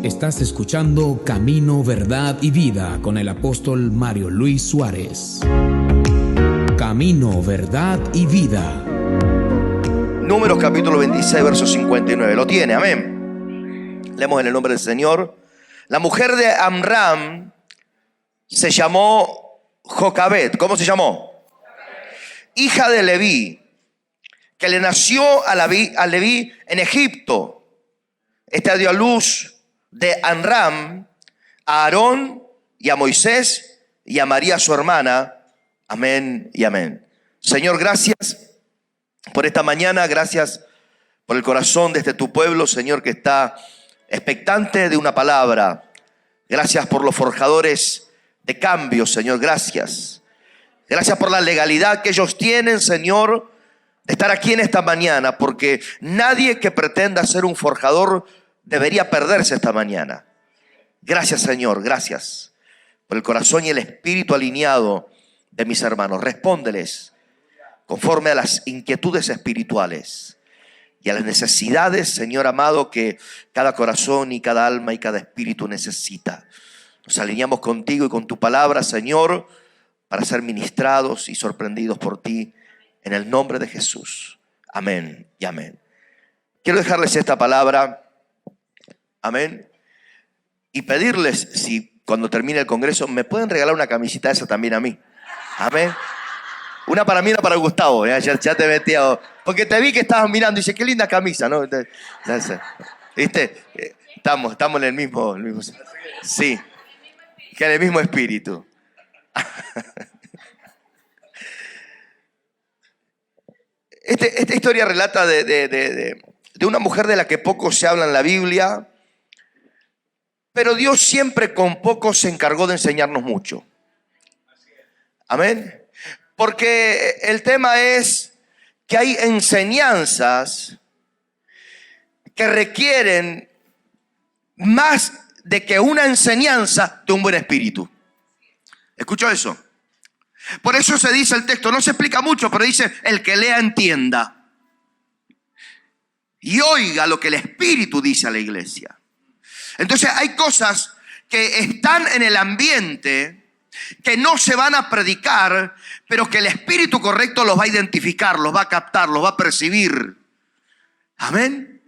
Estás escuchando Camino, Verdad y Vida con el apóstol Mario Luis Suárez. Camino, Verdad y Vida. Números capítulo 26, verso 59. Lo tiene, amén. Leemos en el nombre del Señor. La mujer de Amram se llamó Jocabed. ¿Cómo se llamó? Hija de Leví, que le nació a Leví en Egipto. Esta dio a luz de Amram a Aarón y a Moisés y a María su hermana. Amén y amén. Señor, gracias por esta mañana, gracias por el corazón de tu pueblo, Señor, que está expectante de una palabra. Gracias por los forjadores de cambio, Señor, gracias. Gracias por la legalidad que ellos tienen, Señor, de estar aquí en esta mañana, porque nadie que pretenda ser un forjador debería perderse esta mañana. Gracias, Señor, gracias por el corazón y el espíritu alineado de mis hermanos. Respóndeles conforme a las inquietudes espirituales y a las necesidades, Señor amado, que cada corazón y cada alma y cada espíritu necesita. Nos alineamos contigo y con tu palabra, Señor, para ser ministrados y sorprendidos por ti, en el nombre de Jesús. Amén y amén. Quiero dejarles esta palabra, amén, y pedirles, si cuando termine el congreso me pueden regalar una camisita esa también a mí. Amén. Una para mí, una para Gustavo. Ya te metí porque te vi que estabas mirando y dice, qué linda camisa, ¿no? ¿Viste? Estamos en el mismo. Sí, que en el mismo espíritu. Esta historia relata de una mujer de la que poco se habla en la Biblia, pero Dios siempre con poco se encargó de enseñarnos mucho. Amén. Porque el tema es que hay enseñanzas que requieren más de que una enseñanza de un buen espíritu. ¿Escuchó eso? Por eso se dice el texto, no se explica mucho, pero dice, el que lea entienda y oiga lo que el Espíritu dice a la iglesia. Entonces hay cosas que están en el ambiente que no se van a predicar, pero que el espíritu correcto los va a identificar, los va a captar, los va a percibir. Amén.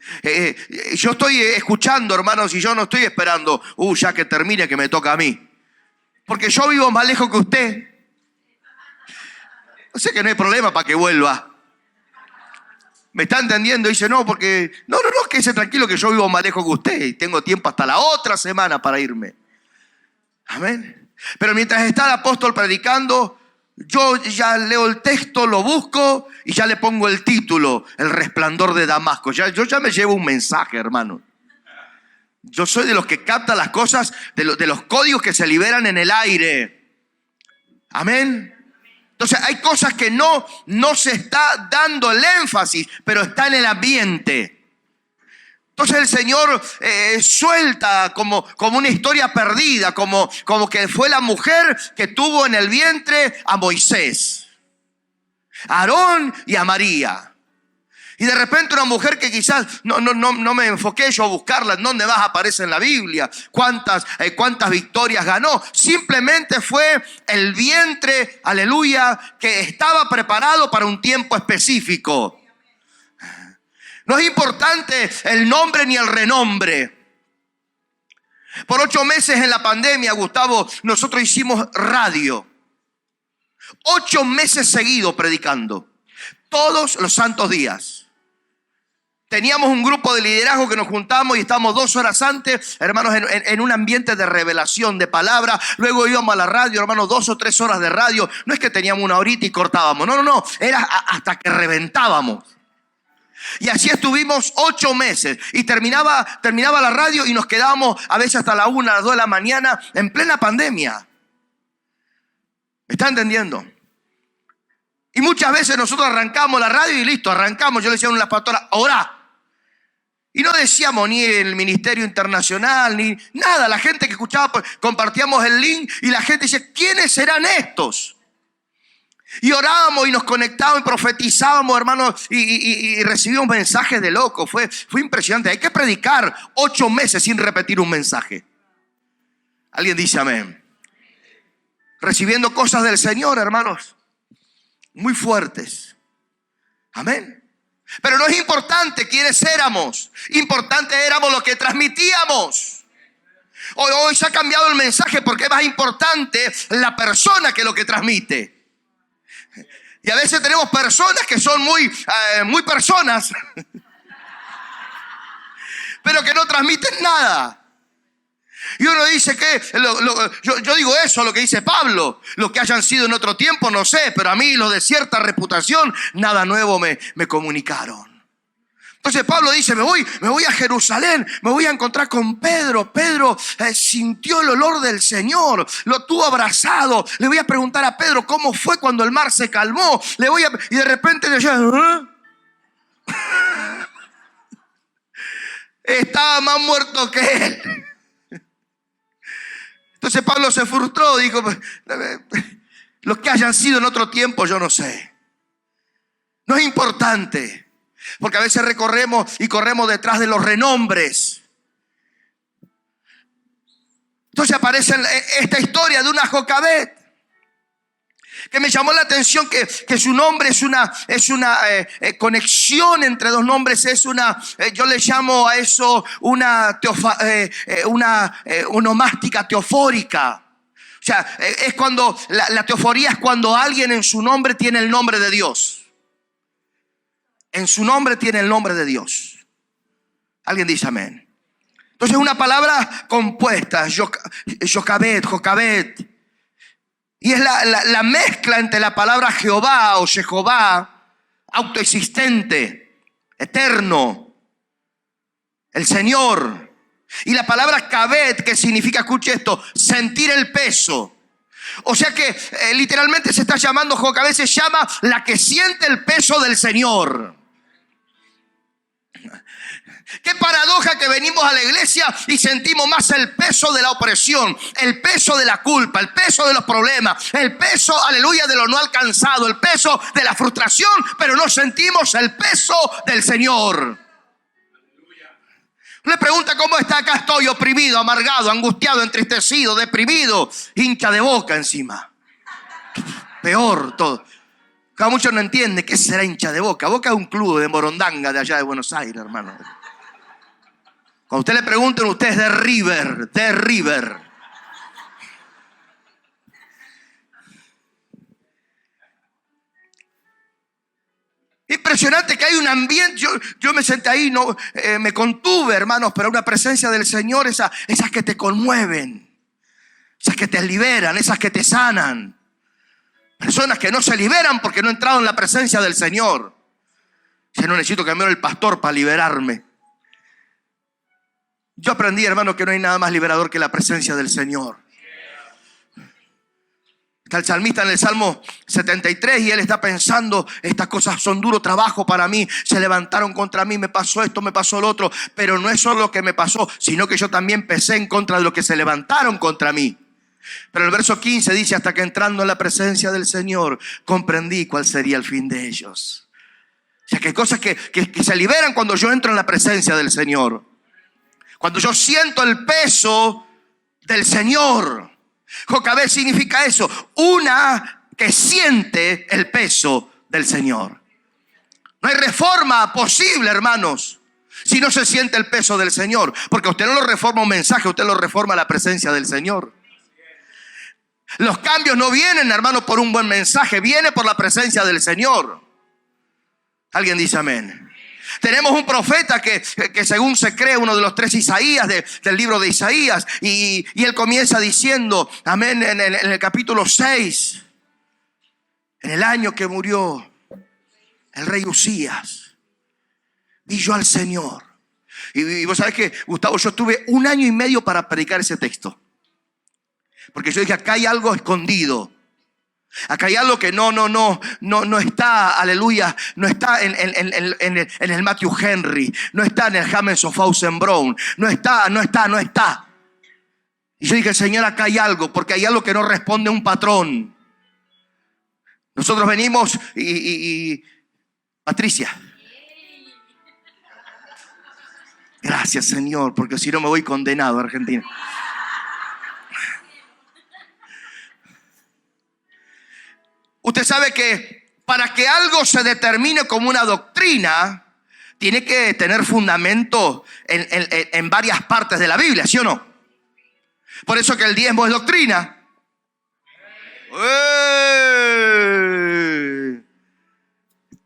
Yo estoy escuchando, hermanos, y yo no estoy esperando, ya que termine, que me toca a mí. Porque yo vivo más lejos que usted. O sea que no hay problema para que vuelva. ¿Me está entendiendo? Dice, no, porque... No, quédese tranquilo que yo vivo más lejos que usted y tengo tiempo hasta la otra semana para irme. Amén. Pero mientras está el apóstol predicando, yo ya leo el texto, lo busco y ya le pongo el título, El resplandor de Damasco. Yo ya me llevo un mensaje, hermano. Yo soy de los que capta las cosas, de los códigos que se liberan en el aire. Amén. Entonces hay cosas que no se está dando el énfasis, pero está en el ambiente. Entonces el Señor suelta como una historia perdida, como que fue la mujer que tuvo en el vientre a Moisés, a Aarón y a María. Y de repente una mujer que quizás no me enfoqué yo a buscarla, en dónde más aparece en la Biblia, cuántas victorias ganó. Simplemente fue el vientre, aleluya, que estaba preparado para un tiempo específico. No es importante el nombre ni el renombre. Por 8 meses en la pandemia, Gustavo, nosotros hicimos radio. 8 meses seguidos predicando. Todos los santos días. Teníamos un grupo de liderazgo que nos juntamos y estábamos 2 horas antes, hermanos, en un ambiente de revelación, de palabra. Luego íbamos a la radio, hermanos, 2 o 3 horas de radio. No es que teníamos una horita y cortábamos. No. Era hasta que reventábamos. Y así estuvimos 8 meses. Y terminaba la radio y nos quedábamos a veces hasta la 1, a las 2 de la mañana en plena pandemia. ¿Me está entendiendo? Y muchas veces nosotros arrancamos la radio y listo, arrancamos. Yo le decía a una pastora, orá. Y no decíamos ni el ministerio internacional, ni nada. La gente que escuchaba, compartíamos el link y la gente dice, ¿quiénes serán estos? Y orábamos y nos conectábamos y profetizábamos, hermanos, y recibíamos mensajes de loco. Fue impresionante. Hay que predicar 8 meses sin repetir un mensaje. Alguien dice amén. Recibiendo cosas del Señor, hermanos, muy fuertes. Amén. Pero no es importante quiénes éramos. Importante éramos lo que transmitíamos. Hoy se ha cambiado el mensaje porque es más importante la persona que lo que transmite. Y a veces tenemos personas que son muy personas, pero que no transmiten nada. Y uno dice que, yo digo eso, lo que dice Pablo, lo que hayan sido en otro tiempo no sé, pero a mí los de cierta reputación, nada nuevo me comunicaron. Entonces Pablo dice, me voy a Jerusalén, me voy a encontrar con Pedro. Pedro sintió el olor del Señor, lo tuvo abrazado. Le voy a preguntar a Pedro cómo fue cuando el mar se calmó. Y de repente decía, estaba más muerto que él. Entonces Pablo se frustró, dijo, los que hayan sido en otro tiempo yo no sé. No es importante. Porque a veces corremos detrás de los renombres. Entonces aparece esta historia de una Jocabed que me llamó la atención, que su nombre es una conexión entre dos nombres. Es yo le llamo a eso una onomástica teofórica. O sea, es cuando la teoforía es cuando alguien en su nombre tiene el nombre de Dios. En su nombre tiene el nombre de Dios. Alguien dice amén. Entonces una palabra compuesta, Jocabed. Y es la mezcla entre la palabra Jehová o Jehová, autoexistente, eterno, el Señor. Y la palabra Kabed, que significa, escuche esto, sentir el peso. O sea que literalmente se está llamando, Jocabed se llama la que siente el peso del Señor. Qué paradoja que venimos a la iglesia y sentimos más el peso de la opresión, el peso de la culpa, el peso de los problemas, el peso, aleluya, de lo no alcanzado, el peso de la frustración, pero no sentimos el peso del Señor. Le pregunta cómo está. Acá estoy oprimido, amargado, angustiado, entristecido, deprimido, hincha de boca encima. Peor todo. Cada muchos no entienden qué será hincha de boca. Boca es un club de Morondanga de allá de Buenos Aires, hermano. Cuando usted le pregunten, usted es de River. Impresionante que hay un ambiente. Yo me senté ahí, me contuve, hermanos, pero una presencia del Señor, esas que te conmueven, esas que te liberan, esas que te sanan. Personas que no se liberan porque no han entrado en la presencia del Señor. Yo no necesito cambiar el pastor para liberarme. Yo aprendí, hermano, que no hay nada más liberador que la presencia del Señor. Está el salmista en el Salmo 73 y él está pensando, estas cosas son duro trabajo para mí, se levantaron contra mí, me pasó esto, me pasó lo otro, pero no es solo lo que me pasó, sino que yo también pesé en contra de los que se levantaron contra mí. Pero el verso 15 dice, hasta que entrando en la presencia del Señor comprendí cuál sería el fin de ellos. O sea, que hay cosas que se liberan cuando yo entro en la presencia del Señor. Cuando yo siento el peso del Señor. Jocabed significa eso, una que siente el peso del Señor. No hay reforma posible, hermanos, si no se siente el peso del Señor. Porque usted no lo reforma un mensaje, usted lo reforma la presencia del Señor. Los cambios no vienen, hermano, por un buen mensaje, viene por la presencia del Señor. Alguien dice amén. Tenemos un profeta que según se cree uno de los 3 Isaías del libro de Isaías, y él comienza diciendo, amén, en el capítulo 6, en el año que murió el rey Usías, vi yo al Señor. Y vos sabés que, Gustavo, yo estuve 1 año y medio para predicar ese texto, porque yo dije, acá hay algo escondido. Acá hay algo que no está, aleluya, no está en el Matthew Henry, no está en el James of Brown, no está. Y yo dije, Señor, acá hay algo, porque hay algo que no responde a un patrón. Nosotros venimos y Patricia. Gracias, Señor, porque si no me voy condenado a Argentina. Usted sabe que para que algo se determine como una doctrina, tiene que tener fundamento en varias partes de la Biblia, ¿sí o no? Por eso que el diezmo es doctrina.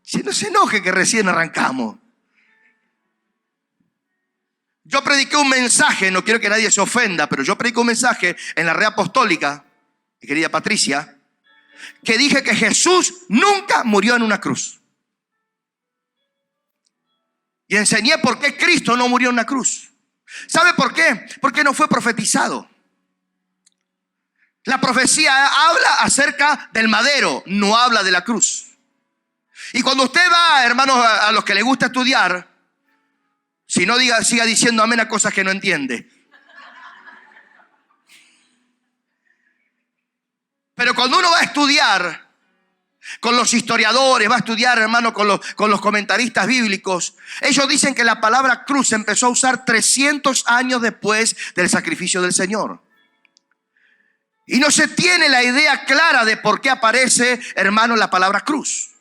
Si no se enoje que recién arrancamos. Yo prediqué un mensaje, no quiero que nadie se ofenda, pero yo prediqué un mensaje en la red apostólica, mi querida Patricia, que dije que Jesús nunca murió en una cruz. Y enseñé por qué Cristo no murió en una cruz. ¿Sabe por qué? Porque no fue profetizado. La profecía habla acerca del madero, no habla de la cruz. Y cuando usted va, hermanos, a los que les gusta estudiar, si no siga diciendo amén a cosas que no entiende. Pero cuando uno va a estudiar con los historiadores, va a estudiar, hermano, con los comentaristas bíblicos, ellos dicen que la palabra cruz se empezó a usar 300 años después del sacrificio del Señor. Y no se tiene la idea clara de por qué aparece, hermano, la palabra cruz.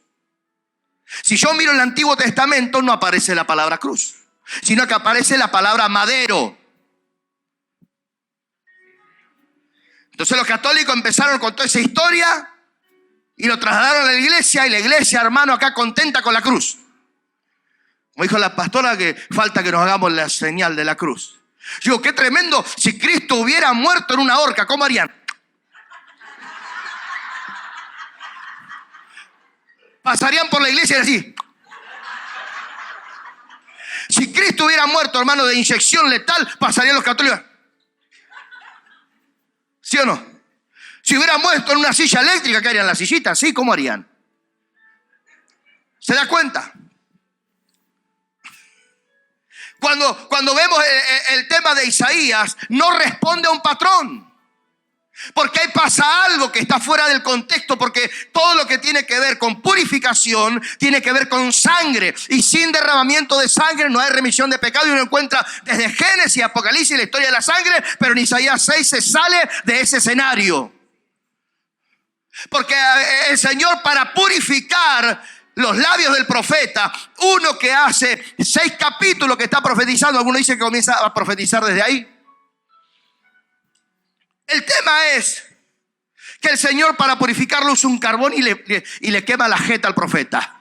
Si yo miro el Antiguo Testamento, no aparece la palabra cruz, sino que aparece la palabra madero. Entonces los católicos empezaron con toda esa historia y lo trasladaron a la iglesia, y la iglesia, hermano, acá contenta con la cruz. Como dijo la pastora, que falta que nos hagamos la señal de la cruz. Yo digo, qué tremendo, si Cristo hubiera muerto en una horca, ¿cómo harían? Pasarían por la iglesia y así. Si Cristo hubiera muerto, hermano, de inyección letal, pasarían los católicos. ¿Sí o no? Si hubiera muerto en una silla eléctrica, ¿qué harían? ¿La sillita? ¿Sí? ¿Cómo harían? ¿Se da cuenta? Cuando vemos el tema de Isaías, no responde a un patrón. Porque ahí pasa algo que está fuera del contexto, porque todo lo que tiene que ver con purificación tiene que ver con sangre, y sin derramamiento de sangre no hay remisión de pecado. Y uno encuentra desde Génesis y Apocalipsis la historia de la sangre, pero en Isaías 6 se sale de ese escenario. Porque el Señor, para purificar los labios del profeta, uno que hace 6 capítulos que está profetizando, algunos dicen que comienza a profetizar desde ahí. El tema es que el Señor, para purificarlo, usa un carbón y le quema la jeta al profeta.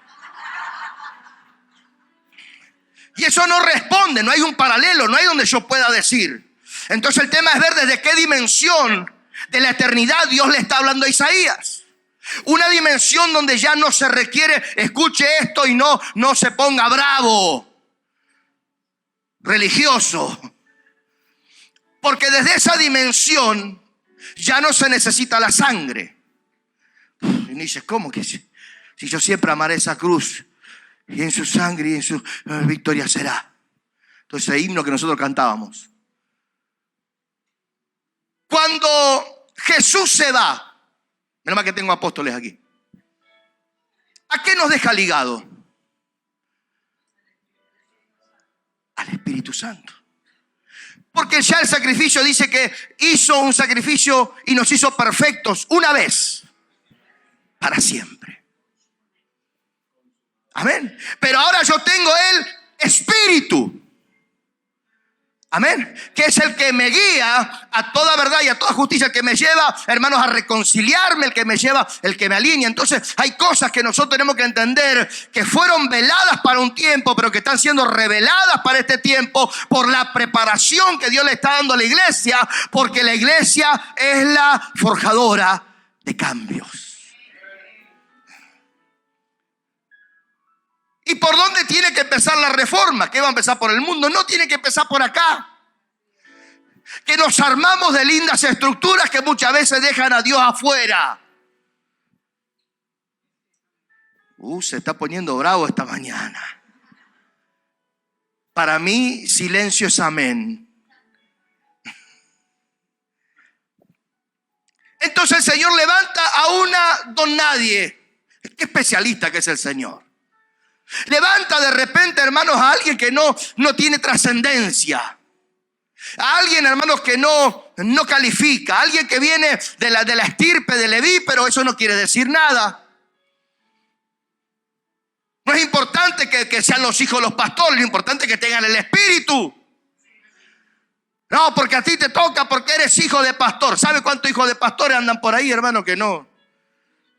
Y eso no responde, no hay un paralelo, no hay donde yo pueda decir. Entonces el tema es ver desde qué dimensión de la eternidad Dios le está hablando a Isaías. Una dimensión donde ya no se requiere, escuche esto y no se ponga bravo, religioso. Porque desde esa dimensión ya no se necesita la sangre. Y dices, ¿cómo que si yo siempre amaré esa cruz, y en su sangre y en su victoria será? Entonces el himno que nosotros cantábamos. Cuando Jesús se va, menos mal que tengo apóstoles aquí, ¿a qué nos deja ligado? Al Espíritu Santo. Porque ya el sacrificio dice que hizo un sacrificio y nos hizo perfectos una vez, para siempre. Amén. Pero ahora yo tengo el Espíritu. Amén. Que es el que me guía a toda verdad y a toda justicia, el que me lleva, hermanos, a reconciliarme, el que me lleva, el que me alinea. Entonces hay cosas que nosotros tenemos que entender, que fueron veladas para un tiempo, pero que están siendo reveladas para este tiempo por la preparación que Dios le está dando a la iglesia, porque la iglesia es la forjadora de cambios. ¿Y por dónde tiene que empezar la reforma? ¿Qué va a empezar por el mundo? No, tiene que empezar por acá. Que nos armamos de lindas estructuras que muchas veces dejan a Dios afuera. Se está poniendo bravo esta mañana. Para mí, silencio es amén. Entonces el Señor levanta a una don nadie, Qué especialista que es el Señor. Levanta de repente, hermanos, a alguien que no tiene trascendencia. A alguien, hermanos, que no califica. A alguien que viene de la estirpe de Leví, pero eso no quiere decir nada. No es importante que sean los hijos de los pastores, lo importante es que tengan el espíritu. No, porque a ti te toca porque eres hijo de pastor. ¿Sabe cuántos hijos de pastores andan por ahí, hermano, que no?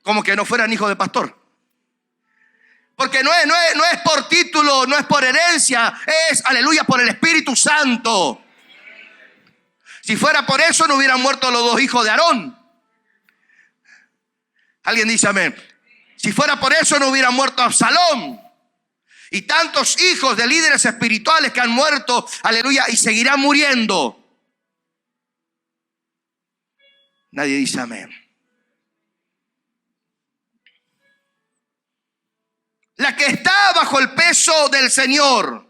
Como que no fueran hijos de pastor. Porque no es por título, no es por herencia, es, aleluya, por el Espíritu Santo. Si fuera por eso no hubieran muerto los dos hijos de Aarón. Alguien dice amén. Si fuera por eso no hubiera muerto Absalón. Y tantos hijos de líderes espirituales que han muerto, aleluya, y seguirán muriendo. Nadie dice amén. La que está bajo el peso del Señor,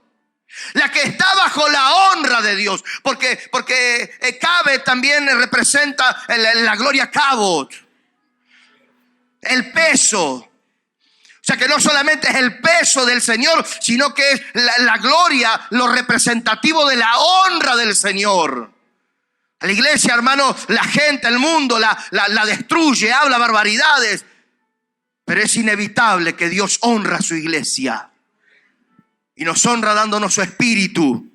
la que está bajo la honra de Dios, porque Cabe también representa la gloria Cabot, el peso. O sea que no solamente es el peso del Señor, sino que es la gloria, lo representativo de la honra del Señor. A la iglesia, hermano, la gente, el mundo la destruye, habla barbaridades. Pero es inevitable que Dios honra a su iglesia. Y nos honra dándonos su espíritu.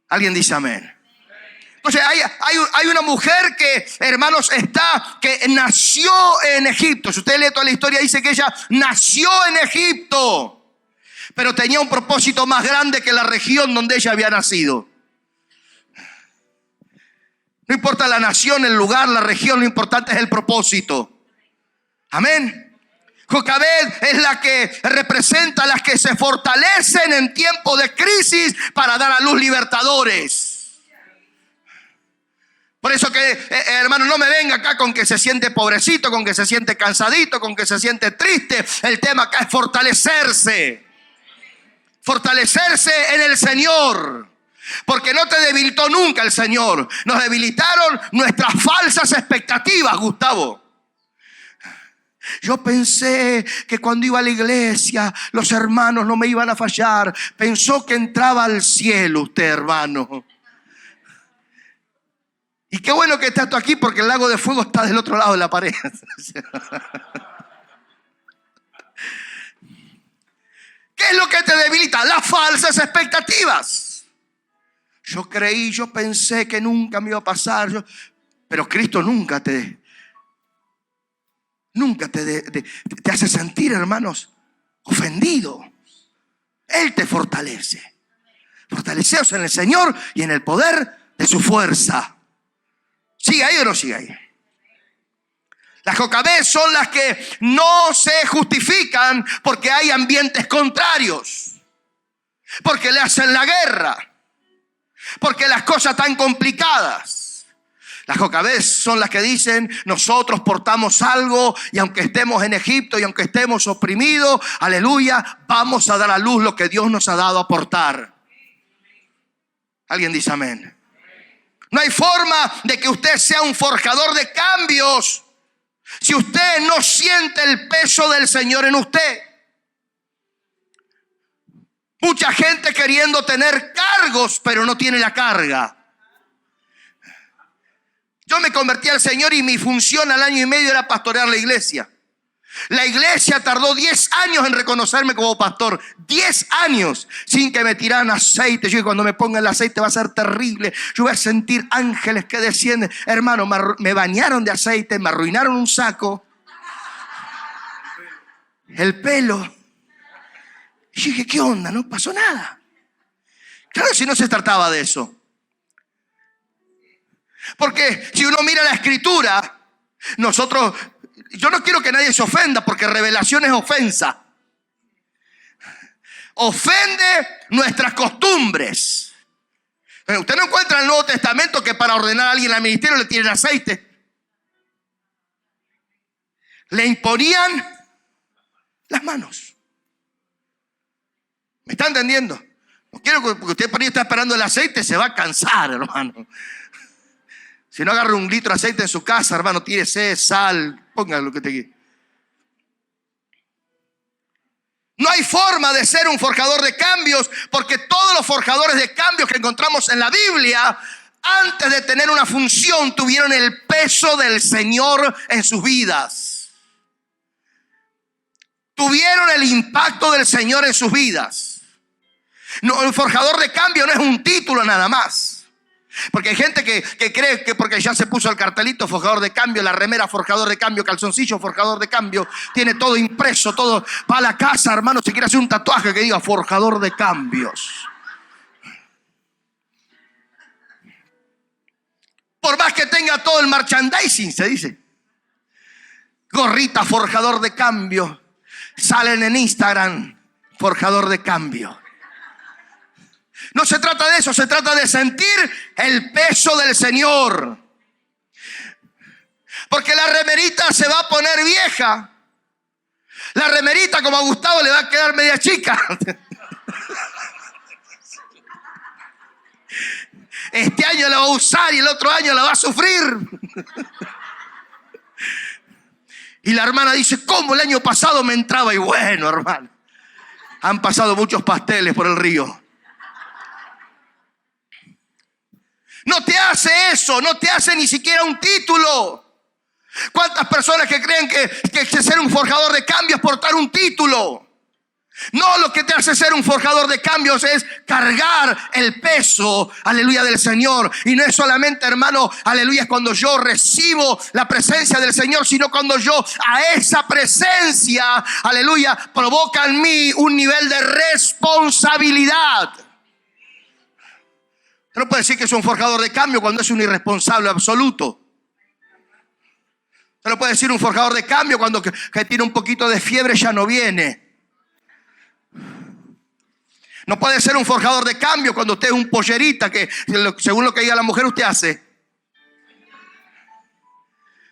Alguien dice amén. Entonces hay una mujer que, hermanos, que nació en Egipto. Si usted lee toda la historia, dice que ella nació en Egipto. Pero tenía un propósito más grande que la región donde ella había nacido. No importa la nación, el lugar, la región, lo importante es el propósito. Amén. Jocabed es la que representa a las que se fortalecen en tiempo de crisis para dar a luz libertadores. Por eso que, hermano, no me venga acá con que se siente pobrecito, con que se siente cansadito, con que se siente triste. El tema acá es fortalecerse. Fortalecerse en el Señor. Porque no te debilitó nunca el Señor. Nos debilitaron nuestras falsas expectativas, Gustavo. Yo pensé que cuando iba a la iglesia los hermanos no me iban a fallar. Pensó que entraba al cielo usted, hermano. Y qué bueno que estás tú aquí, porque el lago de fuego está del otro lado de la pared. ¿Qué es lo que te debilita? Las falsas expectativas. Yo creí, yo pensé que nunca me iba a pasar. Pero Cristo nunca te hace sentir, hermanos, ofendido. Él te fortalece. Fortaleceos en el Señor y en el poder de su fuerza. ¿Sigue ahí o no sigue ahí? Las Jocabed son las que no se justifican porque hay ambientes contrarios, porque le hacen la guerra, porque las cosas están complicadas. Las Jocabed son las que dicen: nosotros portamos algo y aunque estemos en Egipto y aunque estemos oprimidos, aleluya, vamos a dar a luz lo que Dios nos ha dado a portar. Alguien dice amén. No hay forma de que usted sea un forjador de cambios si usted no siente el peso del Señor en usted. Mucha gente queriendo tener cargos, pero no tiene la carga. Yo me convertí al Señor y mi función al año y medio era pastorear la iglesia. La iglesia tardó 10 años en reconocerme como pastor. 10 años sin que me tiraran aceite. Yo dije, cuando me pongan el aceite va a ser terrible. Yo voy a sentir ángeles que descienden. Hermano, me bañaron de aceite, me arruinaron un saco. El pelo. Y yo dije, ¿qué onda? No pasó nada. Claro, si no se trataba de eso. Porque si uno mira la escritura, yo no quiero que nadie se ofenda, porque revelación es ofensa. Ofende nuestras costumbres. Usted no encuentra en el Nuevo Testamento que para ordenar a alguien al ministerio le tiren aceite. Le imponían las manos. ¿Me está entendiendo? No quiero que usted por ahí está esperando el aceite, se va a cansar, hermano. Si no agarra un litro de aceite en su casa, hermano, tírese sal, ponga lo que te quiera. No hay forma de ser un forjador de cambios, porque todos los forjadores de cambios que encontramos en la Biblia, antes de tener una función, tuvieron el peso del Señor en sus vidas. Tuvieron el impacto del Señor en sus vidas. No, el forjador de cambio no es un título nada más. Porque hay gente que cree que porque ya se puso el cartelito forjador de cambio, la remera forjador de cambio, calzoncillo forjador de cambio, tiene todo impreso, todo, va a la casa, hermano, si quiere hacer un tatuaje que diga forjador de cambios. Por más que tenga todo el merchandising, se dice. Gorrita forjador de cambio, salen en Instagram forjador de cambio. No se trata de eso, se trata de sentir el peso del Señor. Porque la remerita se va a poner vieja. La remerita, como a Gustavo, le va a quedar media chica. Este año la va a usar y el otro año la va a sufrir. Y la hermana dice, ¿cómo el año pasado me entraba? Y bueno, hermano, han pasado muchos pasteles por el río. No te hace eso, no te hace ni siquiera un título. ¿Cuántas personas que creen que ser un forjador de cambios es portar un título? No, lo que te hace ser un forjador de cambios es cargar el peso, aleluya, del Señor. Y no es solamente, hermano, aleluya, cuando yo recibo la presencia del Señor, sino cuando yo a esa presencia, aleluya, provoca en mí un nivel de responsabilidad. No puede decir que es un forjador de cambio cuando es un irresponsable absoluto. No puede decir un forjador de cambio cuando que tiene un poquito de fiebre ya no viene. No puede ser un forjador de cambio cuando usted es un pollerita que según lo que diga la mujer usted hace.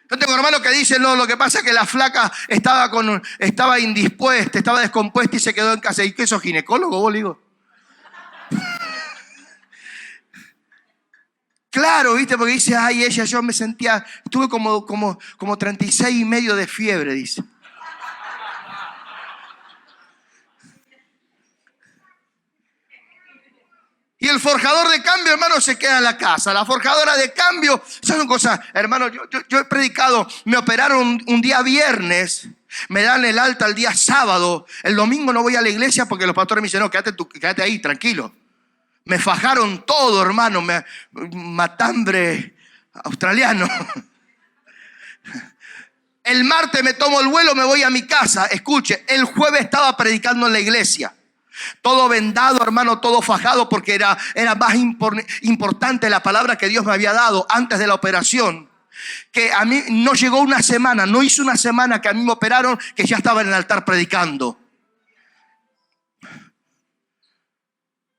Yo tengo hermanos que dicen, no, lo que pasa es que la flaca estaba indispuesta, estaba descompuesta y se quedó en casa. ¿Y qué sos ginecólogo vos, le digo? Claro, ¿viste? Porque dice, ay, ella, yo me sentía, tuve como 36 y medio de fiebre, dice. Y el forjador de cambio, hermano, se queda en la casa. La forjadora de cambio, son cosas, hermano, yo he predicado, me operaron un día viernes, me dan el alta el día sábado, el domingo no voy a la iglesia porque los pastores me dicen, no, quédate ahí, tranquilo. Me fajaron todo, hermano, matambre australiano. El martes me tomo el vuelo, me voy a mi casa. Escuche, el jueves estaba predicando en la iglesia. Todo vendado, hermano, todo fajado, porque era más importante la palabra que Dios me había dado antes de la operación. Que a mí no llegó una semana, no hizo una semana que a mí me operaron, que ya estaba en el altar predicando.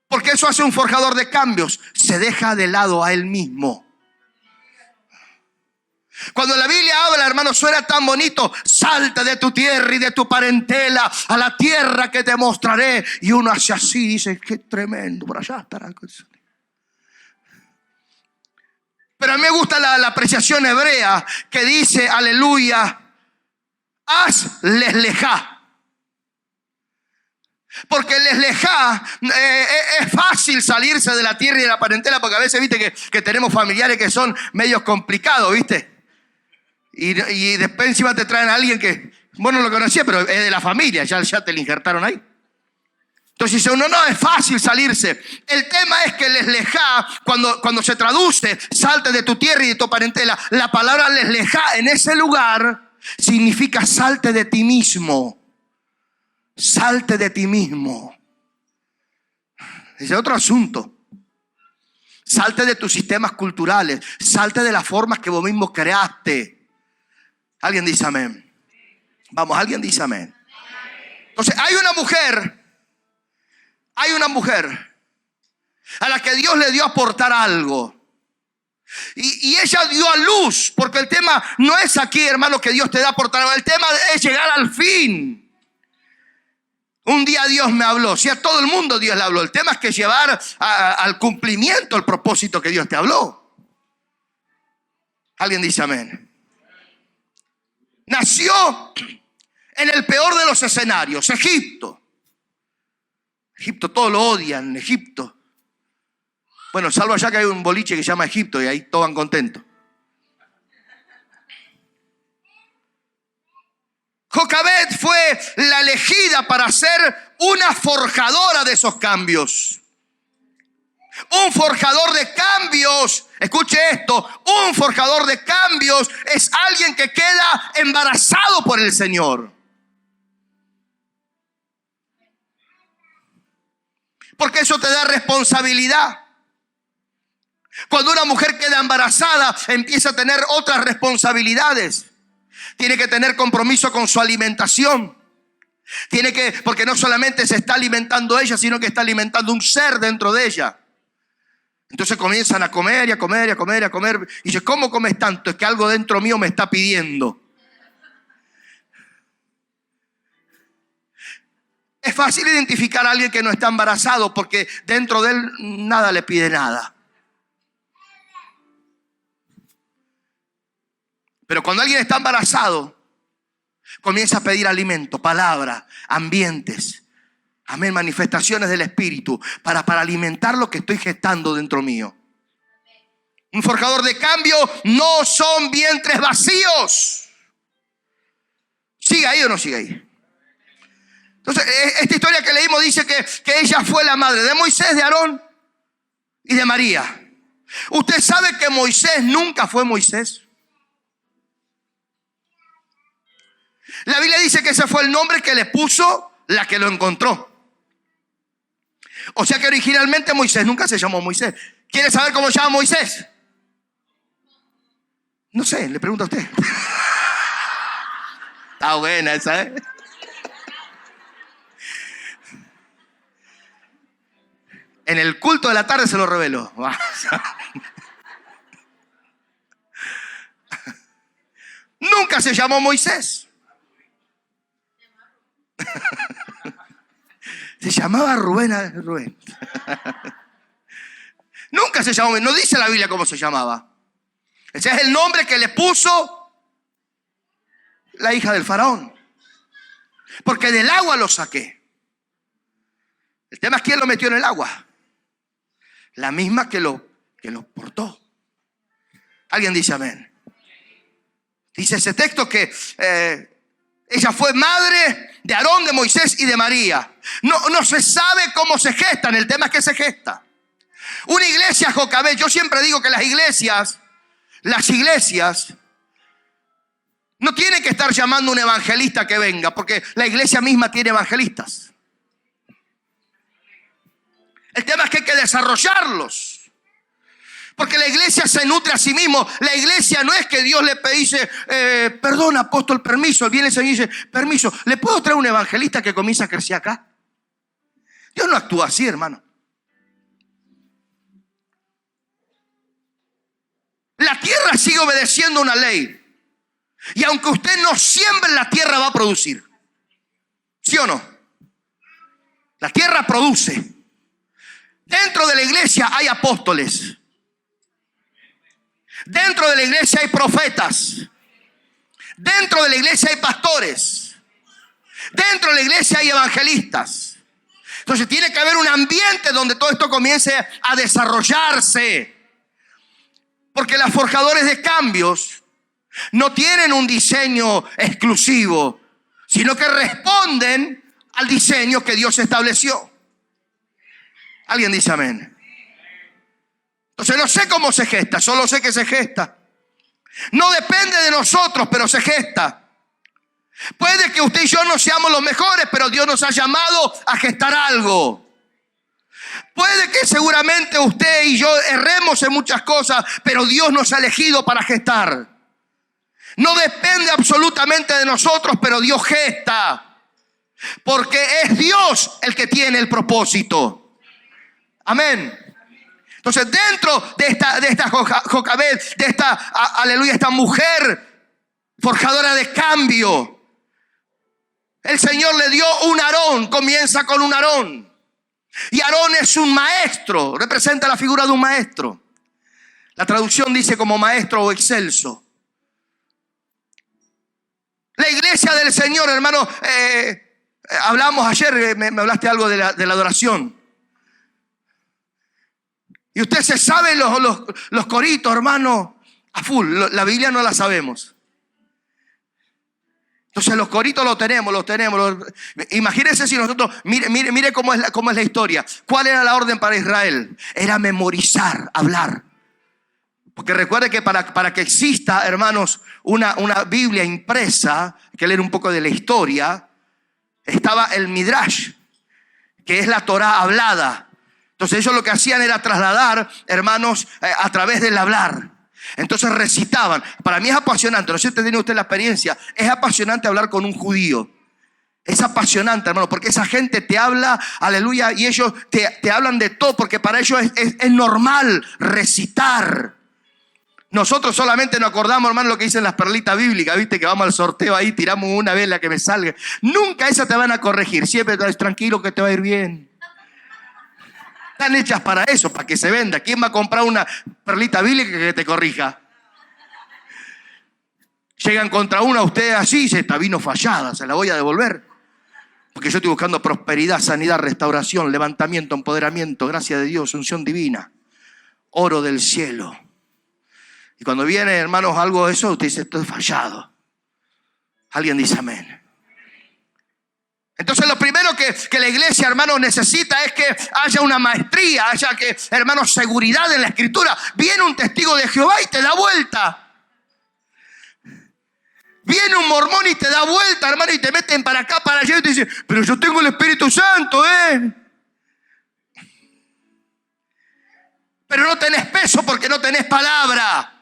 Porque eso hace un forjador de cambios, se deja de lado a él mismo. Cuando la Biblia habla, hermano, suena tan bonito. Salta de tu tierra y de tu parentela a la tierra que te mostraré. Y uno hace así, dice, qué tremendo, por allá estará. Pero a mí me gusta la apreciación hebrea que dice, aleluya, haz leslejá. Porque leslejá es fácil salirse de la tierra y de la parentela, porque a veces viste que tenemos familiares que son medios complicados, viste. Y después encima te traen a alguien que, bueno, lo conocía, pero es de la familia, ya te lo injertaron ahí. Entonces dice uno, no, es fácil salirse. El tema es que leslejá, cuando se traduce, salte de tu tierra y de tu parentela, la palabra leslejá en ese lugar significa salte de ti mismo. Salte de ti mismo. Ese es otro asunto. Salte de tus sistemas culturales. Salte de las formas que vos mismo creaste. Alguien dice amén. Vamos, alguien dice amén. Entonces hay una mujer a la que Dios le dio a aportar algo. Y ella dio a luz, porque el tema no es aquí, hermano, que Dios te da a aportar algo. El tema es llegar al fin. Un día Dios me habló, si a todo el mundo Dios le habló. El tema es que llevar al cumplimiento el propósito que Dios te habló. Alguien dice amén. Nació en el peor de los escenarios, Egipto. Egipto, todos lo odian, Egipto. Bueno, salvo allá que hay un boliche que se llama Egipto y ahí todos van contentos. Jocabed fue la elegida para ser una forjadora de esos cambios. Un forjador de cambios, escuche esto, un forjador de cambios es alguien que queda embarazado por el Señor. Porque eso te da responsabilidad. Cuando una mujer queda embarazada, empieza a tener otras responsabilidades. Tiene que tener compromiso con su alimentación. Porque no solamente se está alimentando ella, sino que está alimentando un ser dentro de ella. Entonces comienzan a comer y a comer y a comer y a comer. Y dice, ¿cómo comes tanto? Es que algo dentro mío me está pidiendo. Es fácil identificar a alguien que no está embarazado porque dentro de él nada le pide nada. Pero cuando alguien está embarazado, comienza a pedir alimento, palabra, ambientes, amén, manifestaciones del Espíritu para alimentar lo que estoy gestando dentro mío. Un forjador de cambio no son vientres vacíos. ¿Sigue ahí o no sigue ahí? Entonces, esta historia que leímos dice que ella fue la madre de Moisés, de Aarón y de María. ¿Usted sabe que Moisés nunca fue Moisés? La Biblia dice que ese fue el nombre que le puso la que lo encontró. O sea que originalmente Moisés nunca se llamó Moisés. ¿Quiere saber cómo se llama Moisés? No sé, le pregunto a usted. Está buena esa, ¿eh? En el culto de la tarde se lo reveló. Nunca se llamó Moisés. Se llamaba Rubén. Nunca se llamó, no dice la Biblia cómo se llamaba. Ese es el nombre que le puso la hija del faraón. Porque del agua lo saqué. El tema es quién lo metió en el agua. La misma que lo portó. ¿Alguien dice amén? Dice ese texto que ella fue madre de Aarón, de Moisés y de María. No se sabe cómo se gestan. El tema es que se gesta. Una iglesia Jocabed. Yo siempre digo que las iglesias no tienen que estar llamando a un evangelista que venga, porque la iglesia misma tiene evangelistas. El tema es que hay que desarrollarlos. Porque la iglesia se nutre a sí mismo. La iglesia no es que Dios le dice, perdón, apóstol, permiso. Viene el Señor y dice, permiso, ¿le puedo traer un evangelista que comienza a crecer acá? Dios no actúa así, hermano. La tierra sigue obedeciendo una ley. Y aunque usted no siembre, la tierra va a producir. ¿Sí o no? La tierra produce. Dentro de la iglesia hay apóstoles. Dentro de la iglesia hay profetas. Dentro de la iglesia hay pastores. Dentro de la iglesia hay evangelistas. Entonces tiene que haber un ambiente donde todo esto comience a desarrollarse. Porque los forjadores de cambios no tienen un diseño exclusivo, sino que responden al diseño que Dios estableció. ¿Alguien dice amén? Entonces no sé cómo se gesta, solo sé que se gesta. No depende de nosotros, pero se gesta. Puede que usted y yo no seamos los mejores, pero Dios nos ha llamado a gestar algo. Puede que seguramente usted y yo erremos en muchas cosas, pero Dios nos ha elegido para gestar. No depende absolutamente de nosotros, pero Dios gesta. Porque es Dios el que tiene el propósito. Amén. Entonces dentro de esta Jocabed, de esta, aleluya, esta mujer forjadora de cambio, el Señor le dio un Aarón. Comienza con un Aarón. Y Aarón es un maestro, representa la figura de un maestro. La traducción dice como maestro o excelso. La iglesia del Señor, hermano, Hablamos ayer, me hablaste algo de la adoración. Y usted se sabe los coritos, hermano, a full. La Biblia no la sabemos. Entonces los coritos los tenemos. Imagínense si nosotros, mire cómo es la historia. ¿Cuál era la orden para Israel? Era memorizar, hablar. Porque recuerde que para que exista, hermanos, una Biblia impresa, que leer un poco de la historia, estaba el Midrash, que es la Torá hablada. Entonces ellos lo que hacían era trasladar, hermanos, a través del hablar. Entonces recitaban. Para mí es apasionante, no sé si usted tiene la experiencia, es apasionante hablar con un judío. Es apasionante, hermano, porque esa gente te habla, aleluya, y ellos te hablan de todo, porque para ellos es normal recitar. Nosotros solamente nos acordamos, hermano, lo que dicen las perlitas bíblicas, viste, que vamos al sorteo ahí, tiramos una vez la que me salga. Nunca esa te van a corregir, siempre estás tranquilo que te va a ir bien. Están hechas para eso, para que se venda. ¿Quién va a comprar una perlita bíblica que te corrija? Llegan contra una, ustedes así, dice, esta vino fallada, se la voy a devolver. Porque yo estoy buscando prosperidad, sanidad, restauración, levantamiento, empoderamiento, gracia de Dios, unción divina, oro del cielo. Y cuando viene, hermanos, algo de eso, usted dice, esto es fallado. Alguien dice amén. Entonces lo primero que la iglesia, hermanos, necesita es que haya una maestría, haya que, hermanos, seguridad en la escritura. Viene un testigo de Jehová y te da vuelta. Viene un mormón y te da vuelta, hermano, y te meten para acá, para allá y te dicen, pero yo tengo el Espíritu Santo, Pero no tenés peso porque no tenés palabra.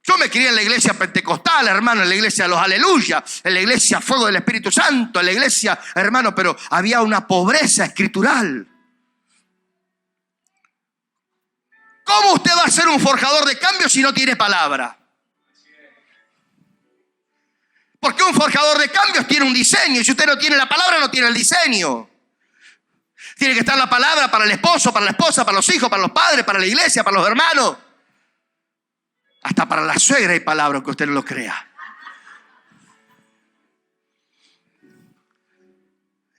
Yo me crié en la iglesia pentecostal, hermano, en la iglesia de los aleluya, en la iglesia fuego del Espíritu Santo, en la iglesia, hermano, pero había una pobreza escritural. ¿Cómo usted va a ser un forjador de cambio si no tiene palabra? Porque un forjador de cambios tiene un diseño, y si usted no tiene la palabra, no tiene el diseño. Tiene que estar la palabra para el esposo, para la esposa, para los hijos, para los padres, para la iglesia, para los hermanos. Hasta para la suegra hay palabra, que usted no lo crea.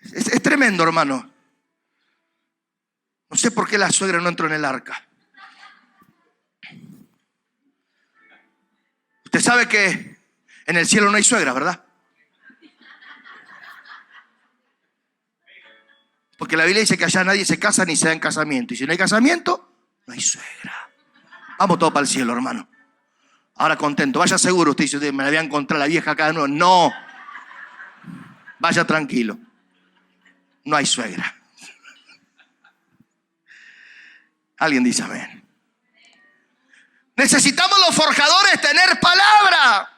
Es tremendo, hermano. No sé por qué la suegra no entró en el arca. Usted sabe que en el cielo no hay suegra, ¿verdad? Porque la Biblia dice que allá nadie se casa ni se da en casamiento. Y si no hay casamiento, no hay suegra. Vamos todos para el cielo, hermano. Ahora contento, vaya seguro. Usted dice, me la voy a encontrar la vieja acá. No, vaya tranquilo. No hay suegra. Alguien dice amén. Necesitamos los forjadores tener palabra.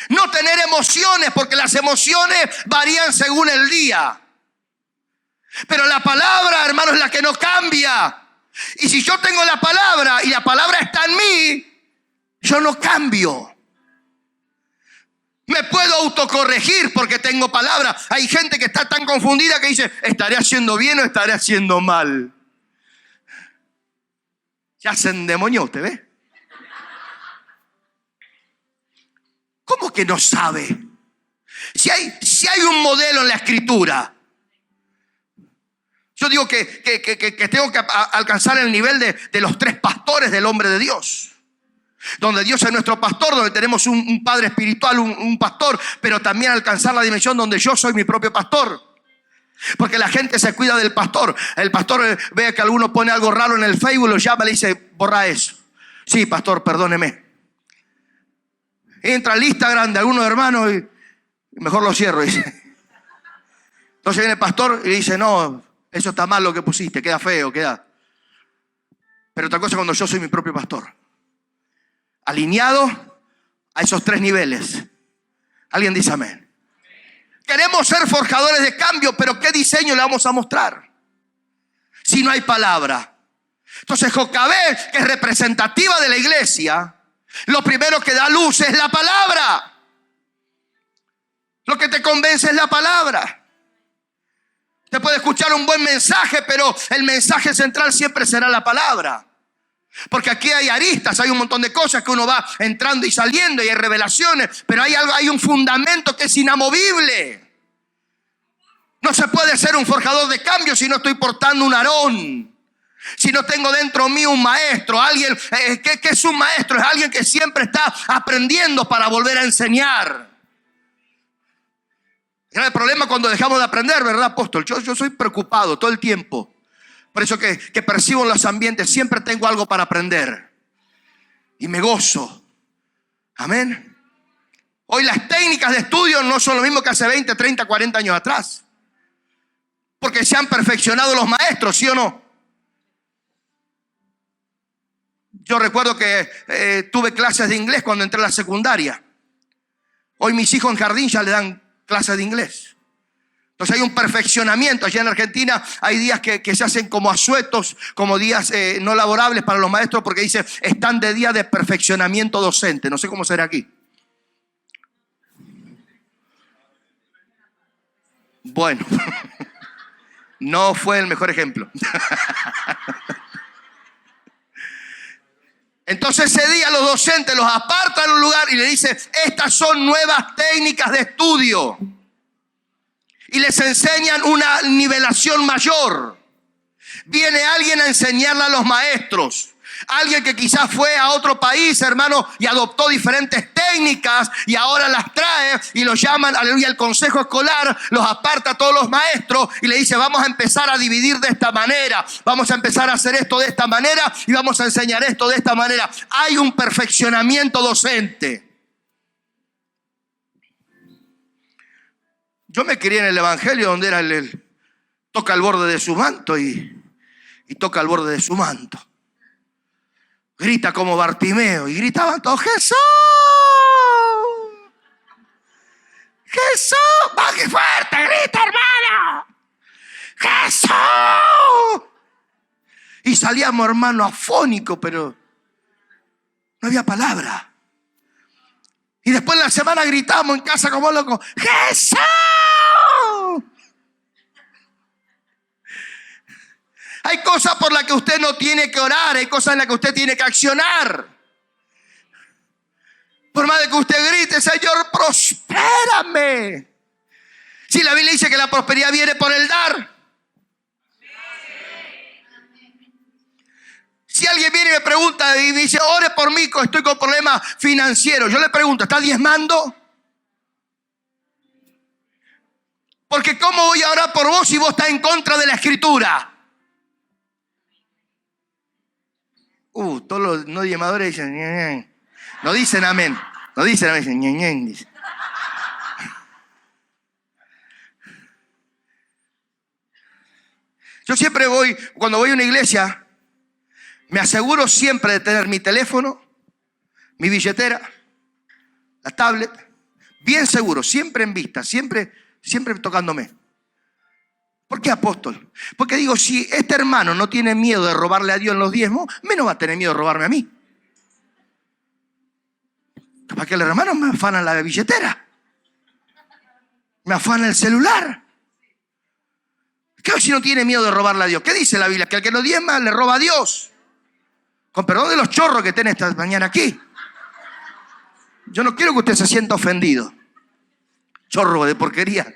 No tener emociones, porque las emociones varían según el día. Pero la palabra, hermano, es la que no cambia. Y si yo tengo la palabra y la palabra está en mí, yo no cambio. Me puedo autocorregir porque tengo palabra. Hay gente que está tan confundida que dice, ¿estaré haciendo bien o estaré haciendo mal? Ya se endemonió, ¿usted ve? ¿Cómo que no sabe? Si hay un modelo en la escritura. Yo digo que tengo que alcanzar el nivel de los 3 pastores del hombre de Dios. Donde Dios es nuestro pastor, donde tenemos un padre espiritual, un pastor, pero también alcanzar la dimensión donde yo soy mi propio pastor. Porque la gente se cuida del pastor. El pastor ve que alguno pone algo raro en el Facebook, lo llama y le dice, borra eso. Sí, pastor, perdóneme. Entra al Instagram de algunos hermanos y mejor lo cierro, dice. Entonces viene el pastor y dice, no, eso está mal lo que pusiste, queda feo, queda. Pero otra cosa cuando yo soy mi propio pastor. Alineado a esos 3 niveles. Alguien dice amén. Queremos ser forjadores de cambio, pero ¿qué diseño le vamos a mostrar si no hay palabra? Entonces Jocabé, que es representativa de la iglesia, lo primero que da luz es la palabra. Lo que te convence es la palabra. Te puede escuchar un buen mensaje, pero el mensaje central siempre será la palabra. Porque aquí hay aristas, hay un montón de cosas que uno va entrando y saliendo y hay revelaciones, pero hay un fundamento que es inamovible. No se puede ser un forjador de cambio si no estoy portando un Aarón. Si no tengo dentro mío un maestro, alguien que es un maestro, es alguien que siempre está aprendiendo para volver a enseñar. Era el problema cuando dejamos de aprender, ¿verdad, apóstol? Yo soy preocupado todo el tiempo. Por eso que percibo en los ambientes, siempre tengo algo para aprender. Y me gozo. Amén. Hoy las técnicas de estudio no son lo mismo que hace 20, 30, 40 años atrás. Porque se han perfeccionado los maestros, ¿sí o no? Yo recuerdo que tuve clases de inglés cuando entré a la secundaria. Hoy mis hijos en jardín ya le dan clases de inglés. Entonces hay un perfeccionamiento. Allá en Argentina hay días que se hacen como asuetos, como días no laborables para los maestros, porque dice, están de día de perfeccionamiento docente. No sé cómo será aquí. Bueno, no fue el mejor ejemplo. Entonces ese día los docentes los apartan en un lugar y le dicen, estas son nuevas técnicas de estudio. Y les enseñan una nivelación mayor. Viene alguien a enseñarle a los maestros. Alguien que quizás fue a otro país, hermano, y adoptó diferentes técnicas y ahora las trae y los llaman, aleluya, el consejo escolar, los aparta a todos los maestros y le dice, vamos a empezar a dividir de esta manera, vamos a empezar a hacer esto de esta manera y vamos a enseñar esto de esta manera. Hay un perfeccionamiento docente. Yo me crié en el evangelio donde era el toca el borde de su manto y toca el borde de su manto. Grita como Bartimeo y gritaban todos, ¡Jesús! ¡Jesús! ¡Más que fuerte! ¡Grita, hermano! ¡Jesús! Y salíamos, hermano, afónico, pero no había palabra. Y después en la semana gritábamos en casa como locos, ¡Jesús! Hay cosas por las que usted no tiene que orar, hay cosas en las que usted tiene que accionar. Por más de que usted grite, Señor, prospérame. Si la Biblia dice que la prosperidad viene por el dar. Si alguien viene y me pregunta y me dice, ore por mí, estoy con problemas financieros. Yo le pregunto, ¿está diezmando? Porque ¿cómo voy a orar por vos si vos estás en contra de la Escritura? Todos los no diezmadores dicen, ñe, ñe. No dicen amén. No dicen amén, dicen ñe, ñe, dicen. Yo siempre voy, cuando voy a una iglesia, me aseguro siempre de tener mi teléfono, mi billetera, la tablet, bien seguro, siempre en vista, siempre tocándome. ¿Por qué, apóstol? Porque digo, si este hermano no tiene miedo de robarle a Dios en los diezmos, menos va a tener miedo de robarme a mí. Capaz que el hermano me afana la billetera, me afana el celular. ¿Qué si no tiene miedo de robarle a Dios? ¿Qué dice la Biblia? Que al que no diezma le roba a Dios. Con perdón de los chorros que tiene esta mañana aquí. Yo no quiero que usted se sienta ofendido. Chorro de porquería.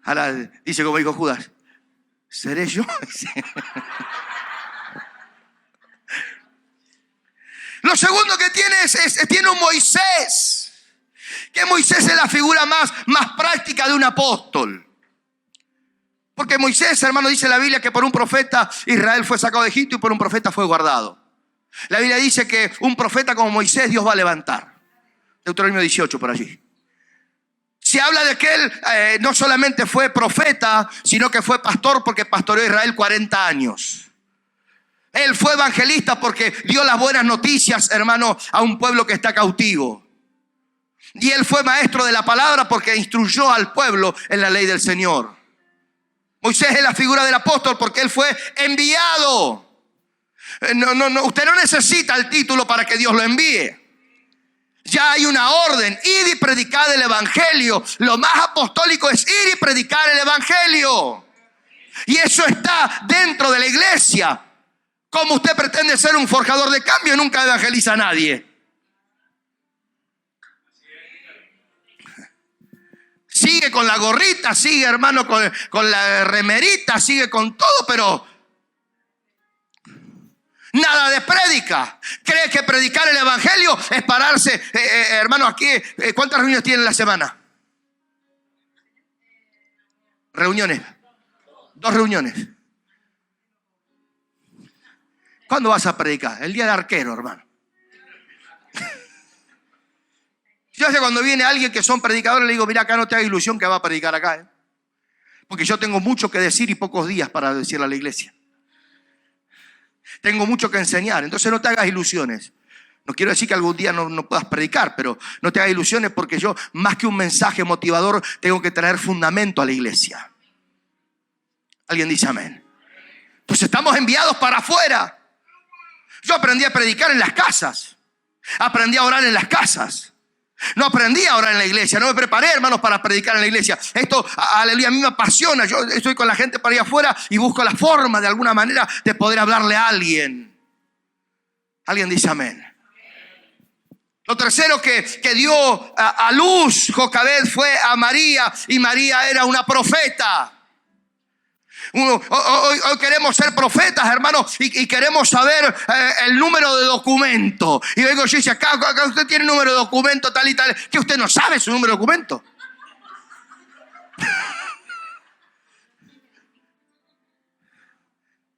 Ahora dice como dijo Judas, ¿seré yo? Lo segundo que tiene tiene un Moisés. Que Moisés es la figura más práctica de un apóstol. Porque Moisés, hermano, dice la Biblia que por un profeta Israel fue sacado de Egipto y por un profeta fue guardado. La Biblia dice que un profeta como Moisés Dios va a levantar. Deuteronomio 18 por allí. Se habla de que él no solamente fue profeta, sino que fue pastor porque pastoreó a Israel 40 años. Él fue evangelista porque dio las buenas noticias, hermano, a un pueblo que está cautivo. Y él fue maestro de la palabra porque instruyó al pueblo en la ley del Señor. Moisés es la figura del apóstol porque él fue enviado. No, usted no necesita el título para que Dios lo envíe. Ya hay una orden, ir y predicar el evangelio. Lo más apostólico es ir y predicar el evangelio. Y eso está dentro de la iglesia. ¿Cómo usted pretende ser un forjador de cambio y nunca evangeliza a nadie? Sigue con la gorrita, sigue, hermano, con la remerita, sigue con todo, pero nada de prédica. ¿Cree que predicar el evangelio es pararse? Hermano, aquí, ¿cuántas reuniones tienen en la semana? Reuniones. 2 reuniones. ¿Cuándo vas a predicar? El día de arquero, hermano. Yo sé, cuando viene alguien que son predicadores, le digo, mira, acá no te hagas ilusión que va a predicar acá, porque yo tengo mucho que decir y pocos días para decirle a la iglesia. Tengo mucho que enseñar, entonces no te hagas ilusiones. No quiero decir que algún día no puedas predicar, pero no te hagas ilusiones, porque yo, más que un mensaje motivador, tengo que traer fundamento a la iglesia. ¿Alguien dice amén? Pues estamos enviados para afuera. Yo aprendí a predicar en las casas. Aprendí a orar en las casas. No aprendí a orar en la iglesia. No me preparé, hermanos, para predicar en la iglesia. Esto, aleluya, a mí me apasiona. Yo estoy con la gente para allá afuera y busco la forma, de alguna manera, de poder hablarle a alguien. ¿Alguien dice amén? Lo tercero que dio a luz Jocabed fue a María. Y María era una profeta. Hoy queremos ser profetas, hermanos, y queremos saber el número de documento. Y vengo yo y dice, acá usted tiene número de documento tal y tal. ¿Que usted no sabe su número de documento?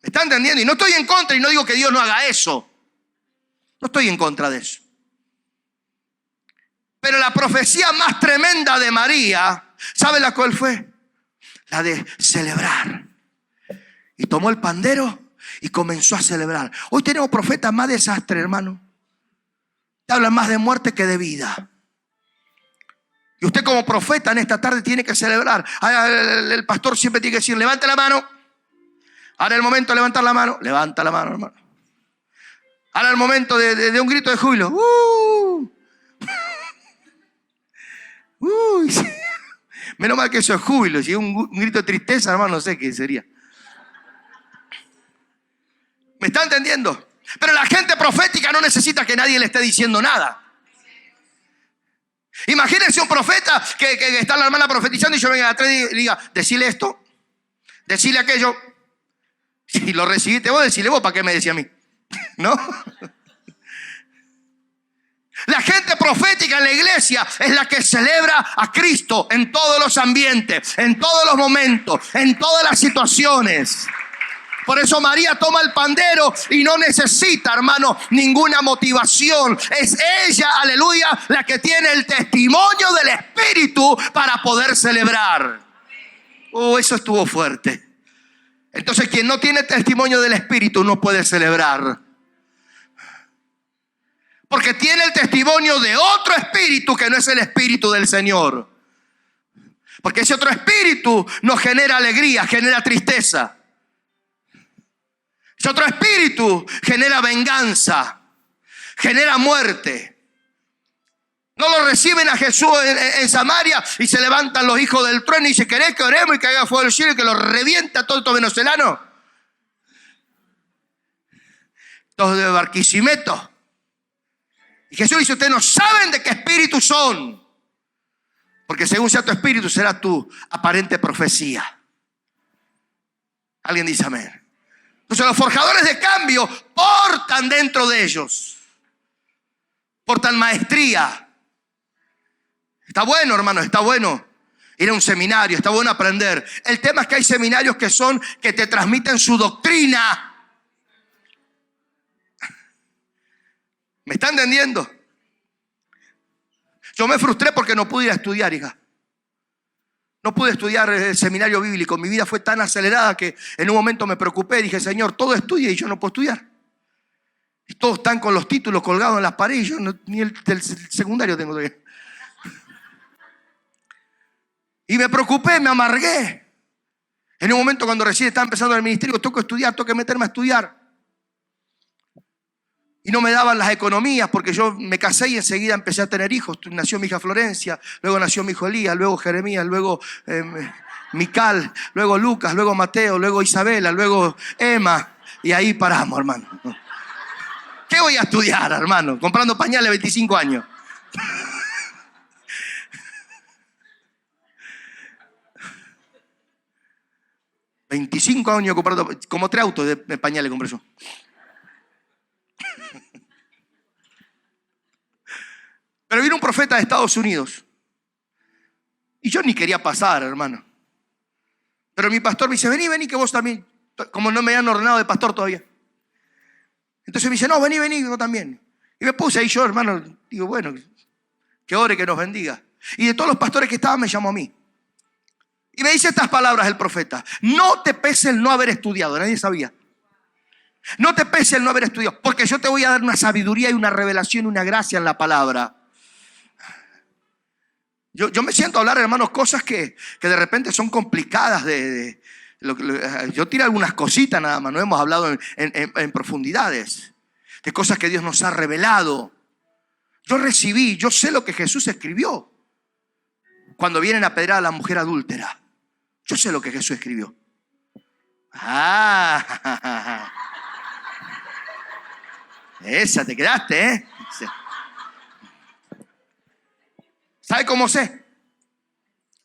¿Me está entendiendo? Y no estoy en contra, y no digo que Dios no haga eso. No estoy en contra de eso. Pero la profecía más tremenda de María, ¿sabe la cual fue? La de celebrar. Y tomó el pandero y comenzó a celebrar. Hoy tenemos profetas más desastres, hermano. Te hablan más de muerte que de vida. Y usted como profeta en esta tarde tiene que celebrar. El pastor siempre tiene que decir, levante la mano. Ahora el momento de levantar la mano. Levanta la mano, hermano. Ahora el momento de un grito de júbilo. Sí. Menos mal que eso es júbilo. Si es un grito de tristeza, hermano, no sé qué sería. ¿Me está entendiendo? Pero la gente profética no necesita que nadie le esté diciendo nada. Imagínense un profeta que está la hermana profetizando y yo venga atrás y diga, decile esto, decile aquello. Si lo recibiste vos, decile vos, ¿para qué me decía a mí? ¿No? La gente profética en la iglesia es la que celebra a Cristo en todos los ambientes, en todos los momentos, en todas las situaciones. Por eso María toma el pandero y no necesita, hermano, ninguna motivación. Es ella, aleluya, la que tiene el testimonio del Espíritu para poder celebrar. Eso estuvo fuerte. Entonces, quien no tiene testimonio del Espíritu no puede celebrar. Porque tiene el testimonio de otro espíritu que no es el Espíritu del Señor. Porque ese otro espíritu no genera alegría, genera tristeza. Ese otro espíritu genera venganza, genera muerte. No lo reciben a Jesús en Samaria y se levantan los hijos del trueno y dicen, ¿querés que oremos y que haga fuego del cielo y que lo revienta todo estos venezolanos? Todos de Barquisimeto. Y Jesús dice, ustedes no saben de qué espíritu son. Porque según sea tu espíritu será tu aparente profecía. ¿Alguien dice amén? Entonces los forjadores de cambio portan dentro de ellos. Portan maestría. Está bueno, hermano, está bueno ir a un seminario, está bueno aprender. El tema es que hay seminarios que te transmiten su doctrina. ¿Me está entendiendo? Yo me frustré porque no pude ir a estudiar, hija. No pude estudiar el seminario bíblico. Mi vida fue tan acelerada que en un momento me preocupé. Dije, Señor, todo estudia y yo no puedo estudiar. Y todos están con los títulos colgados en las paredes. Yo ni el del secundario tengo todavía. Y me preocupé, me amargué. En un momento cuando recién estaba empezando el ministerio, tengo que estudiar, tengo que meterme a estudiar. Y no me daban las economías porque yo me casé y enseguida empecé a tener hijos. Nació mi hija Florencia, luego nació mi hijo Elías, luego Jeremías, luego Mical, luego Lucas, luego Mateo, luego Isabela, luego Emma. Y ahí paramos, hermano. ¿Qué voy a estudiar, hermano? Comprando pañales a 25 años. $25 años comprando, como 3 autos de pañales compré yo. Pero vino un profeta de Estados Unidos. Y yo ni quería pasar, hermano. Pero mi pastor me dice, vení, que vos también. Como no me habían ordenado de pastor todavía. Entonces me dice, no, vení, yo también. Y me puse ahí yo, hermano. Digo, bueno, que ore, que nos bendiga. Y de todos los pastores que estaban, me llamó a mí. Y me dice estas palabras el profeta. No te pese el no haber estudiado. Nadie sabía. No te pese el no haber estudiado. Porque yo te voy a dar una sabiduría y una revelación y una gracia en la palabra. Yo me siento a hablar, hermanos, cosas que de repente son complicadas. Yo tiré algunas cositas nada más. No hemos hablado en profundidades. De cosas que Dios nos ha revelado. Yo sé lo que Jesús escribió. Cuando vienen a apedrear a la mujer adúltera. Yo sé lo que Jesús escribió. Esa te quedaste, ¿eh? ¿Sabe cómo sé?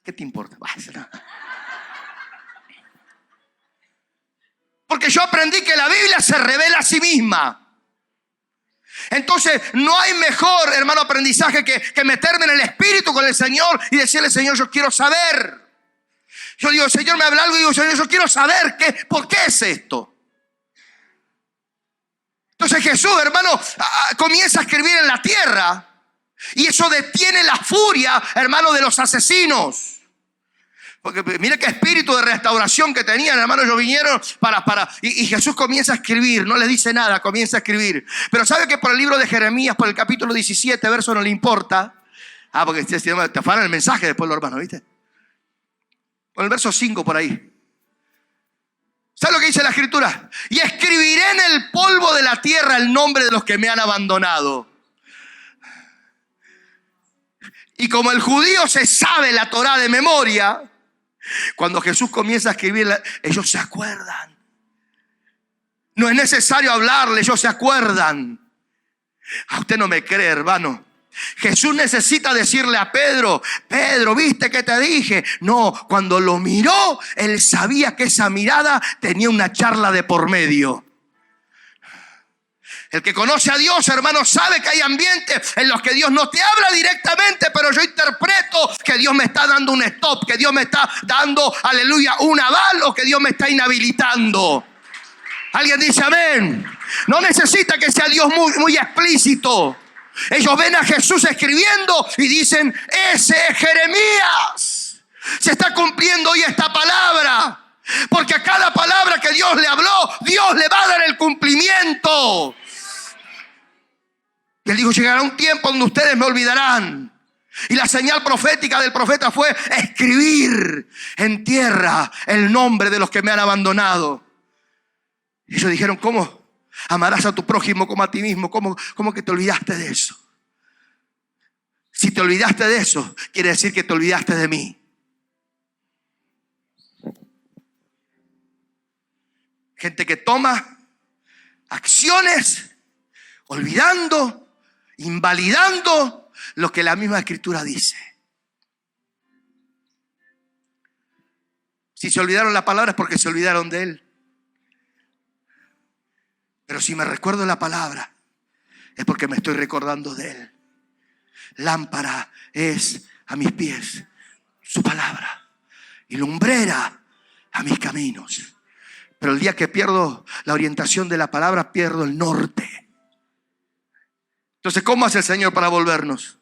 ¿Qué te importa? Porque yo aprendí que la Biblia se revela a sí misma. Entonces no hay mejor, hermano, aprendizaje que meterme en el espíritu con el Señor y decirle, Señor, yo quiero saber. Yo digo, Señor, me habla algo y digo, Señor, yo quiero saber por qué es esto. Entonces Jesús, hermano, comienza a escribir en la tierra. Y eso detiene la furia, hermano, de los asesinos. Porque mire qué espíritu de restauración que tenían, hermano. Ellos vinieron y Jesús comienza a escribir. No les dice nada, comienza a escribir. Pero sabe que por el libro de Jeremías, por el capítulo 17, verso no le importa. Porque te afanan el mensaje después los hermanos, ¿viste? Por el verso 5 por ahí. ¿Sabe lo que dice la escritura? Y escribiré en el polvo de la tierra el nombre de los que me han abandonado. Y como el judío se sabe la Torá de memoria, cuando Jesús comienza a escribir, ellos se acuerdan. No es necesario hablarle, ellos se acuerdan. A usted no me cree, hermano. Jesús necesita decirle a Pedro, Pedro, ¿viste que te dije? No, cuando lo miró, él sabía que esa mirada tenía una charla de por medio. El que conoce a Dios, hermano, sabe que hay ambientes en los que Dios no te habla directamente, pero yo interpreto que Dios me está dando un stop, que Dios me está dando, aleluya, un aval o que Dios me está inhabilitando. Alguien dice amén. No necesita que sea Dios muy explícito. Ellos ven a Jesús escribiendo y dicen, ese es Jeremías. Se está cumpliendo hoy esta palabra. Porque a cada palabra que Dios le habló, Dios le va a dar el cumplimiento. Y él dijo, llegará un tiempo donde ustedes me olvidarán. Y la señal profética del profeta fue escribir en tierra el nombre de los que me han abandonado. Y ellos dijeron, ¿cómo amarás a tu prójimo como a ti mismo? ¿Cómo que te olvidaste de eso? Si te olvidaste de eso, quiere decir que te olvidaste de mí. Gente que toma acciones olvidando, invalidando lo que la misma escritura dice. Si se olvidaron la palabra es porque se olvidaron de él. Pero si me recuerdo la palabra es porque me estoy recordando de él. Lámpara es a mis pies su palabra y lumbrera a mis caminos. Pero el día que pierdo la orientación de la palabra, pierdo el norte. Entonces, ¿cómo hace el Señor para volvernos?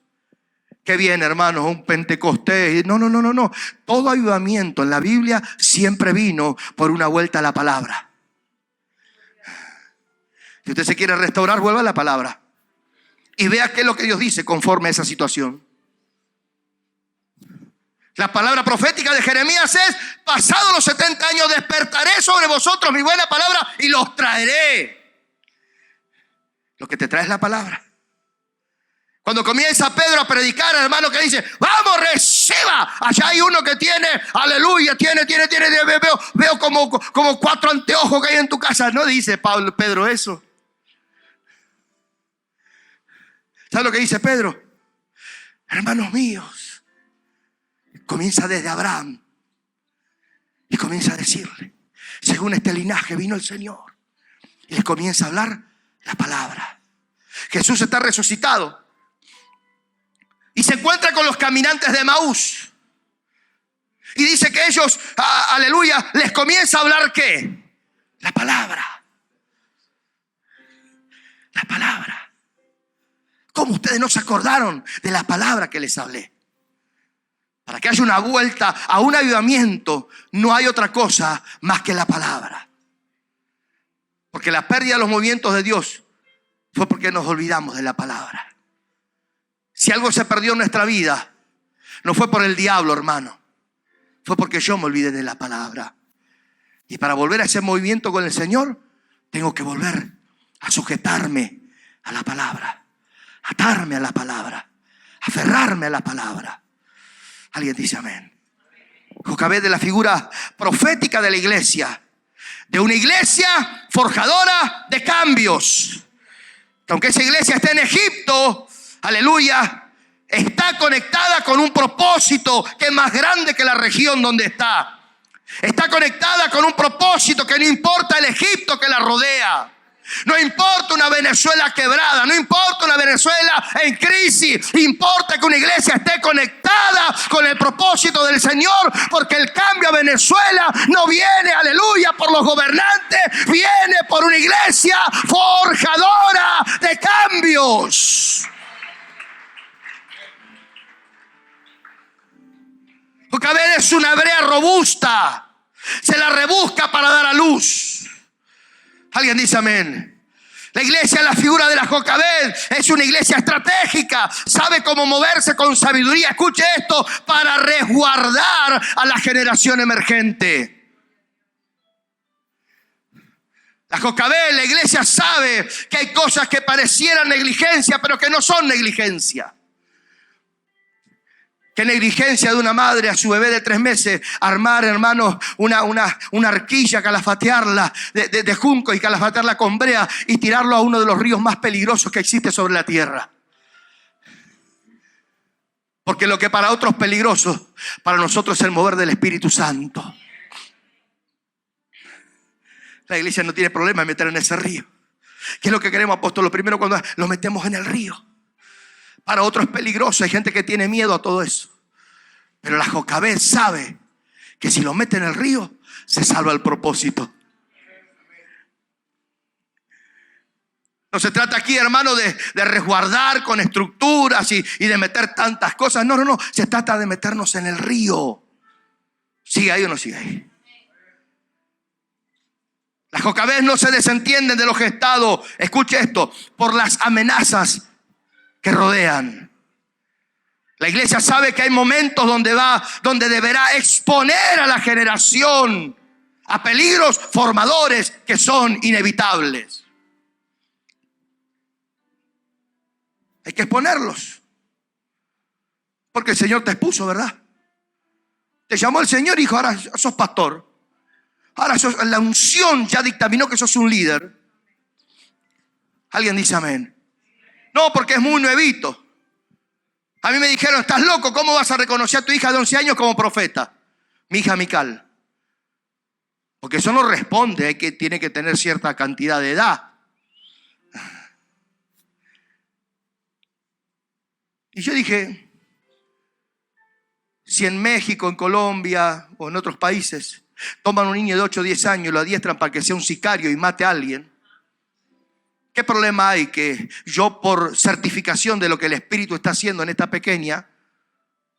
Qué bien, hermanos, un Pentecostés. No. Todo avivamiento en la Biblia siempre vino por una vuelta a la palabra. Si usted se quiere restaurar, vuelva a la palabra. Y vea qué es lo que Dios dice conforme a esa situación. La palabra profética de Jeremías es, pasados los 70 años, despertaré sobre vosotros mi buena palabra y los traeré. Lo que te trae es la palabra. Cuando comienza Pedro a predicar, hermano, que dice, vamos, reciba. Allá hay uno que tiene, aleluya, veo como 4 anteojos que hay en tu casa. No dice Pedro eso. ¿Sabes lo que dice Pedro? Hermanos míos, comienza desde Abraham y comienza a decirle, según este linaje vino el Señor. Y les comienza a hablar la palabra. Jesús está resucitado. Y se encuentra con los caminantes de Emaús. Y dice que ellos, aleluya, les comienza a hablar ¿qué? La palabra. La palabra. ¿Cómo ustedes no se acordaron de la palabra que les hablé? Para que haya una vuelta a un avivamiento, no hay otra cosa más que la palabra. Porque la pérdida de los movimientos de Dios fue porque nos olvidamos de la palabra. Si algo se perdió en nuestra vida, no fue por el diablo, hermano. Fue porque yo me olvidé de la palabra. Y para volver a ese movimiento con el Señor, tengo que volver a sujetarme a la palabra. Atarme a la palabra. Aferrarme a la palabra. Alguien dice amén. Jocabed, de la figura profética de la iglesia. De una iglesia forjadora de cambios. Que aunque esa iglesia esté en Egipto, aleluya, está conectada con un propósito que es más grande que la región donde está. Está conectada con un propósito que no importa el Egipto que la rodea. No importa una Venezuela quebrada, no importa una Venezuela en crisis, importa que una iglesia esté conectada con el propósito del Señor, porque el cambio a Venezuela no viene, aleluya, por los gobernantes, viene por una iglesia forjadora de cambios. Jocabed es una hebrea robusta, se la rebusca para dar a luz. Alguien dice amén. La iglesia, la figura de la Jocabed, es una iglesia estratégica. Sabe cómo moverse con sabiduría. Escuche esto, para resguardar a la generación emergente. La Jocabed, la iglesia sabe que hay cosas que parecieran negligencia, pero que no son negligencia. Qué negligencia de una madre a su bebé de 3 meses armar, hermanos, una arquilla, calafatearla de junco y calafatearla con brea y tirarlo a uno de los ríos más peligrosos que existe sobre la tierra. Porque lo que para otros es peligroso, para nosotros es el mover del Espíritu Santo. La iglesia no tiene problema en meter en ese río. ¿Qué es lo que queremos, apóstol? Lo primero, cuando lo metemos en el río. Para otros es peligroso. Hay gente que tiene miedo a todo eso. Pero la Jocabed sabe que si lo mete en el río, se salva el propósito. No se trata aquí, hermano, de resguardar con estructuras y de meter tantas cosas. No. Se trata de meternos en el río. ¿Sigue ahí o no sigue ahí? Las Jocabed no se desentienden de los gestados. Escuche esto. Por las amenazas que rodean. La iglesia sabe que hay momentos donde deberá exponer a la generación a peligros formadores que son inevitables. Hay que exponerlos. Porque el Señor te expuso, ¿verdad? Te llamó el Señor y dijo, ahora sos pastor. Ahora la unción ya dictaminó que sos un líder. Alguien dice amén. No, porque es muy nuevito. A mí me dijeron, estás loco, ¿cómo vas a reconocer a tu hija de 11 años como profeta? Mi hija Mical. Porque eso no responde, tiene que tener cierta cantidad de edad. Y yo dije, si en México, en Colombia o en otros países toman un niño de 8 o 10 años y lo adiestran para que sea un sicario y mate a alguien, ¿qué problema hay que yo, por certificación de lo que el Espíritu está haciendo en esta pequeña,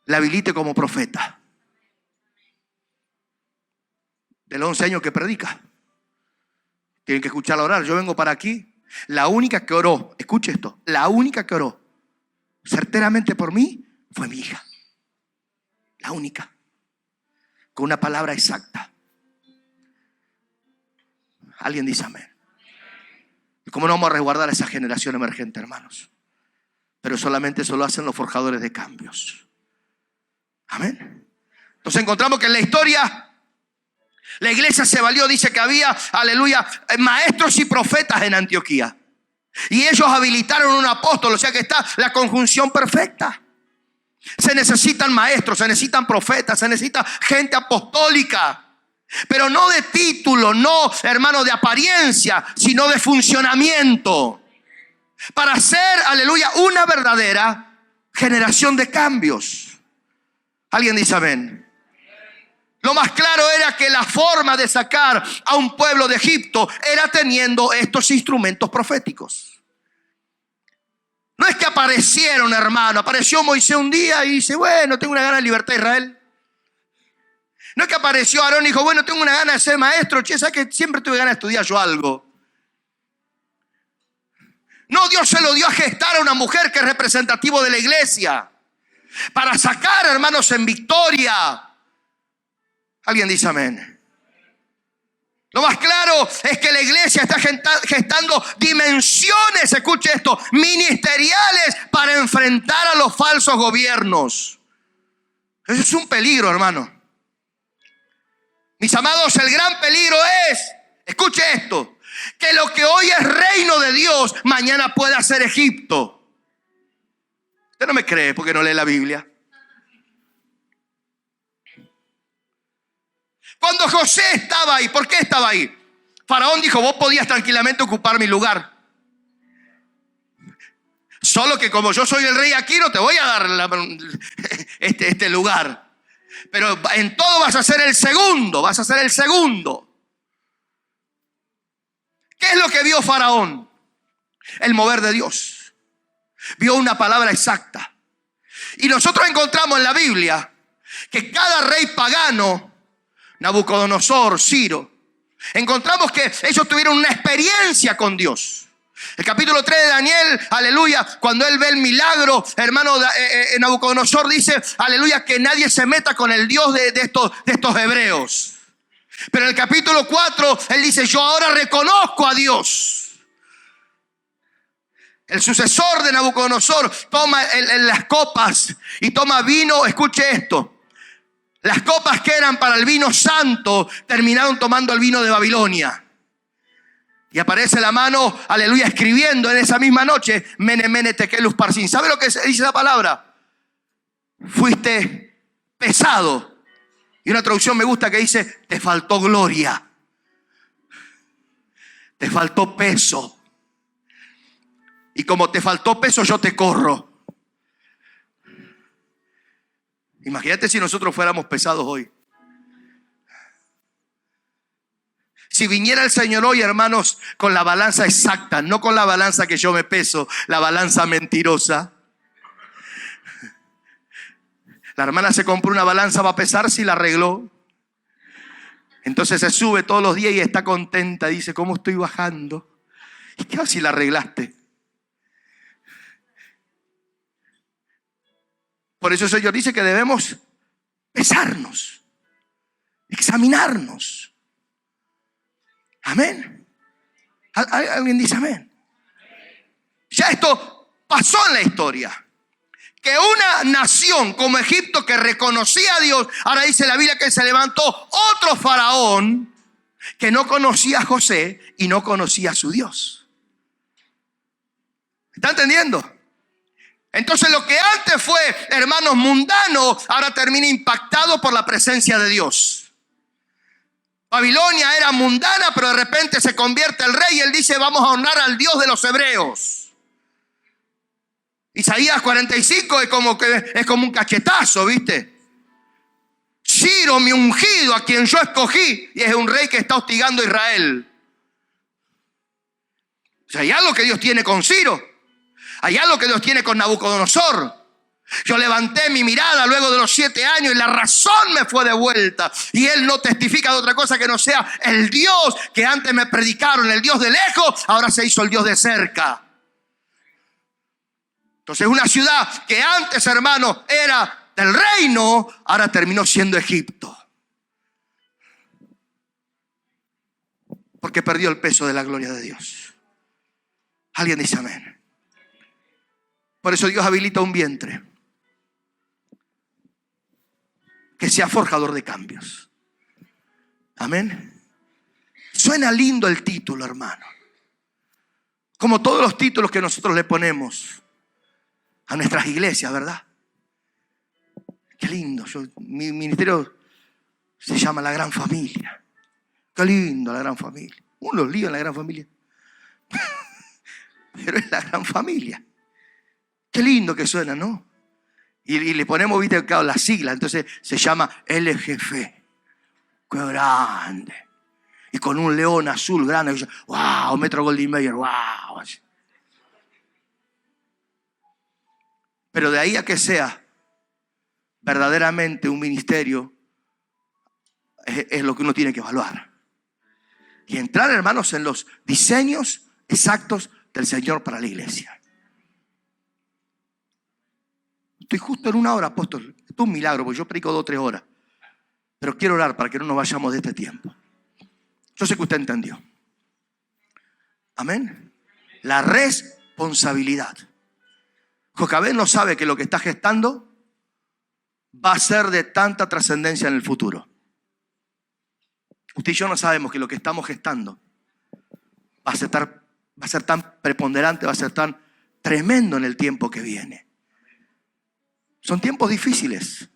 la habilite como profeta? De los 11 años que predica. Tienen que escucharla orar. Yo vengo para aquí. La única que oró, escuche esto, la única que oró certeramente por mí fue mi hija. La única. Con una palabra exacta. Alguien dice amén. ¿Cómo no vamos a resguardar a esa generación emergente, hermanos? Pero solamente eso lo hacen los forjadores de cambios. Amén. Entonces encontramos que en la historia la iglesia se valió, dice que había, aleluya, maestros y profetas en Antioquía. Y ellos habilitaron un apóstol, o sea que está la conjunción perfecta. Se necesitan maestros, se necesitan profetas, se necesita gente apostólica. Pero no de título, no, hermano, de apariencia, sino de funcionamiento. Para ser, aleluya, una verdadera generación de cambios. ¿Alguien dice amén? Lo más claro era que la forma de sacar a un pueblo de Egipto era teniendo estos instrumentos proféticos. No es que aparecieron, hermano. Apareció Moisés un día y dice, bueno, tengo una gana de libertad a Israel. No es que apareció Aarón y dijo, bueno, tengo una gana de ser maestro. Che, ¿sabes que siempre tuve ganas de estudiar yo algo? No, Dios se lo dio a gestar a una mujer que es representativo de la iglesia. Para sacar, hermanos, en victoria. ¿Alguien dice amén? Lo más claro es que la iglesia está gestando dimensiones, escuche esto, ministeriales para enfrentar a los falsos gobiernos. Eso es un peligro, hermano. Mis amados, el gran peligro es, escuche esto, que lo que hoy es reino de Dios, mañana pueda ser Egipto. Usted no me cree porque no lee la Biblia. Cuando José estaba ahí, ¿por qué estaba ahí? Faraón dijo, vos podías tranquilamente ocupar mi lugar. Solo que como yo soy el rey aquí, no te voy a dar este lugar. Pero en todo vas a ser el segundo, vas a ser el segundo. ¿Qué es lo que vio Faraón? El mover de Dios. Vio una palabra exacta. Y nosotros encontramos en la Biblia que cada rey pagano, Nabucodonosor, Ciro, encontramos que ellos tuvieron una experiencia con Dios. El capítulo 3 de Daniel, aleluya, cuando él ve el milagro, hermano, Nabucodonosor dice, aleluya, que nadie se meta con el Dios de estos hebreos. Pero en el capítulo 4, él dice, yo ahora reconozco a Dios. El sucesor de Nabucodonosor toma las copas y toma vino, escuche esto. Las copas que eran para el vino santo terminaron tomando el vino de Babilonia. Y aparece la mano, aleluya, escribiendo en esa misma noche, Mene, Mene, Tekel, Usparsin. ¿Sabe lo que dice esa palabra? Fuiste pesado. Y una traducción me gusta que dice, te faltó gloria. Te faltó peso. Y como te faltó peso, yo te corro. Imagínate si nosotros fuéramos pesados hoy. Si viniera el Señor hoy, hermanos, con la balanza exacta, no con la balanza que yo me peso, la balanza mentirosa. La hermana se compró una balanza, va a pesarse y la arregló. Entonces se sube todos los días y está contenta. Dice, ¿cómo estoy bajando? ¿Y qué si la arreglaste? Por eso el Señor dice que debemos pesarnos, examinarnos. Amén. ¿Alguien dice amén? Ya esto pasó en la historia. Que una nación como Egipto que reconocía a Dios, ahora dice la Biblia que se levantó otro faraón que no conocía a José y no conocía a su Dios. ¿Está entendiendo? Entonces lo que antes fue, hermanos, mundano, ahora termina impactado por la presencia de Dios. Babilonia era mundana, pero de repente se convierte el rey y él dice, vamos a honrar al Dios de los hebreos. Isaías 45 es como un cachetazo, ¿viste? Ciro, mi ungido, a quien yo escogí, y es un rey que está hostigando a Israel. O sea, hay algo que Dios tiene con Ciro. Hay algo que Dios tiene con Nabucodonosor. Yo levanté mi mirada luego de los 7 años y la razón me fue de vuelta. Y él no testifica de otra cosa que no sea el Dios que antes me predicaron. El Dios de lejos, ahora se hizo el Dios de cerca. Entonces una ciudad que antes, hermano, era del reino, ahora terminó siendo Egipto. Porque perdió el peso de la gloria de Dios. Alguien dice amén. Por eso Dios habilita un vientre que sea forjador de cambios. Amén. Suena lindo el título, hermano. Como todos los títulos que nosotros le ponemos a nuestras iglesias, ¿verdad? Qué lindo. Mi ministerio se llama La Gran Familia. Qué lindo La Gran Familia. Uno los líos en La Gran Familia. Pero es La Gran Familia. Qué lindo que suena, ¿no? Y le ponemos, viste, claro, la sigla. Entonces se llama LGF. Qué grande. Y con un león azul grande. ¡Wow! Metro Goldwyn Mayer. ¡Wow! Pero de ahí a que sea verdaderamente un ministerio, es lo que uno tiene que evaluar. Y entrar, hermanos, en los diseños exactos del Señor para la iglesia. Estoy justo en 1 hora, apóstol. Esto es un milagro, porque yo predico 2 o 3 horas. Pero quiero orar para que no nos vayamos de este tiempo. Yo sé que usted entendió. Amén. La responsabilidad. Jocabed no sabe que lo que está gestando va a ser de tanta trascendencia en el futuro. Usted y yo no sabemos que lo que estamos gestando va a ser tan preponderante, va a ser tan tremendo en el tiempo que viene. Son tiempos difíciles.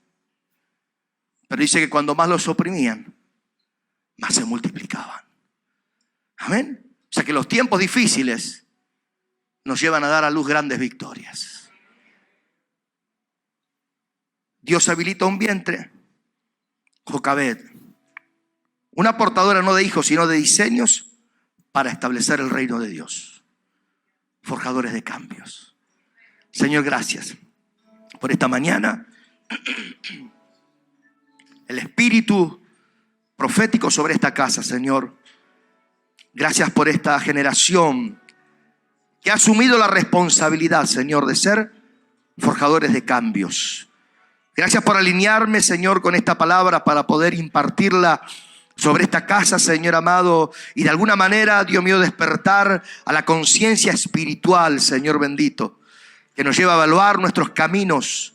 Pero dice que cuando más los oprimían, más se multiplicaban. Amén. O sea que los tiempos difíciles nos llevan a dar a luz grandes victorias. Dios habilita un vientre, Jocabed, una portadora no de hijos, sino de diseños para establecer el reino de Dios. Forjadores de cambios. Señor, gracias por esta mañana. El espíritu profético sobre esta casa, Señor. Gracias por esta generación que ha asumido la responsabilidad, Señor, de ser forjadores de cambios. Gracias por alinearme, Señor, con esta palabra para poder impartirla sobre esta casa, Señor amado, y de alguna manera, Dios mío, despertar a la conciencia espiritual, Señor bendito, que nos lleva a evaluar nuestros caminos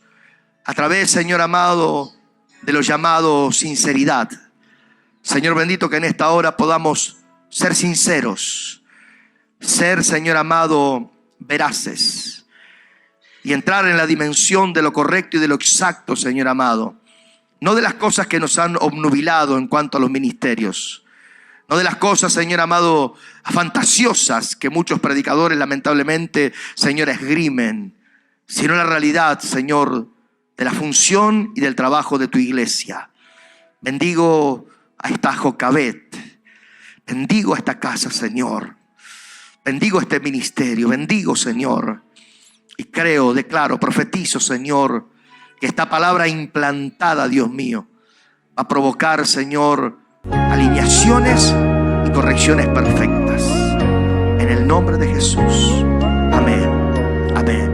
a través, Señor amado, de lo llamado sinceridad. Señor bendito, que en esta hora podamos ser sinceros, ser, Señor amado, veraces y entrar en la dimensión de lo correcto y de lo exacto, Señor amado. No de las cosas que nos han obnubilado en cuanto a los ministerios. No de las cosas, Señor amado, fantasiosas que muchos predicadores lamentablemente, Señor, esgrimen. Sino la realidad, Señor, de la función y del trabajo de tu iglesia. Bendigo a esta Jocabed. Bendigo a esta casa, Señor. Bendigo este ministerio. Bendigo, Señor. Y creo, declaro, profetizo, Señor, que esta palabra implantada, Dios mío, va a provocar, Señor, alineaciones y correcciones perfectas. En el nombre de Jesús. Amén. Amén.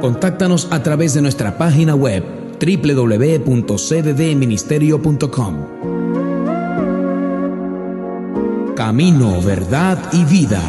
Contáctanos a través de nuestra página web www.cddministerio.com. Camino, verdad y vida.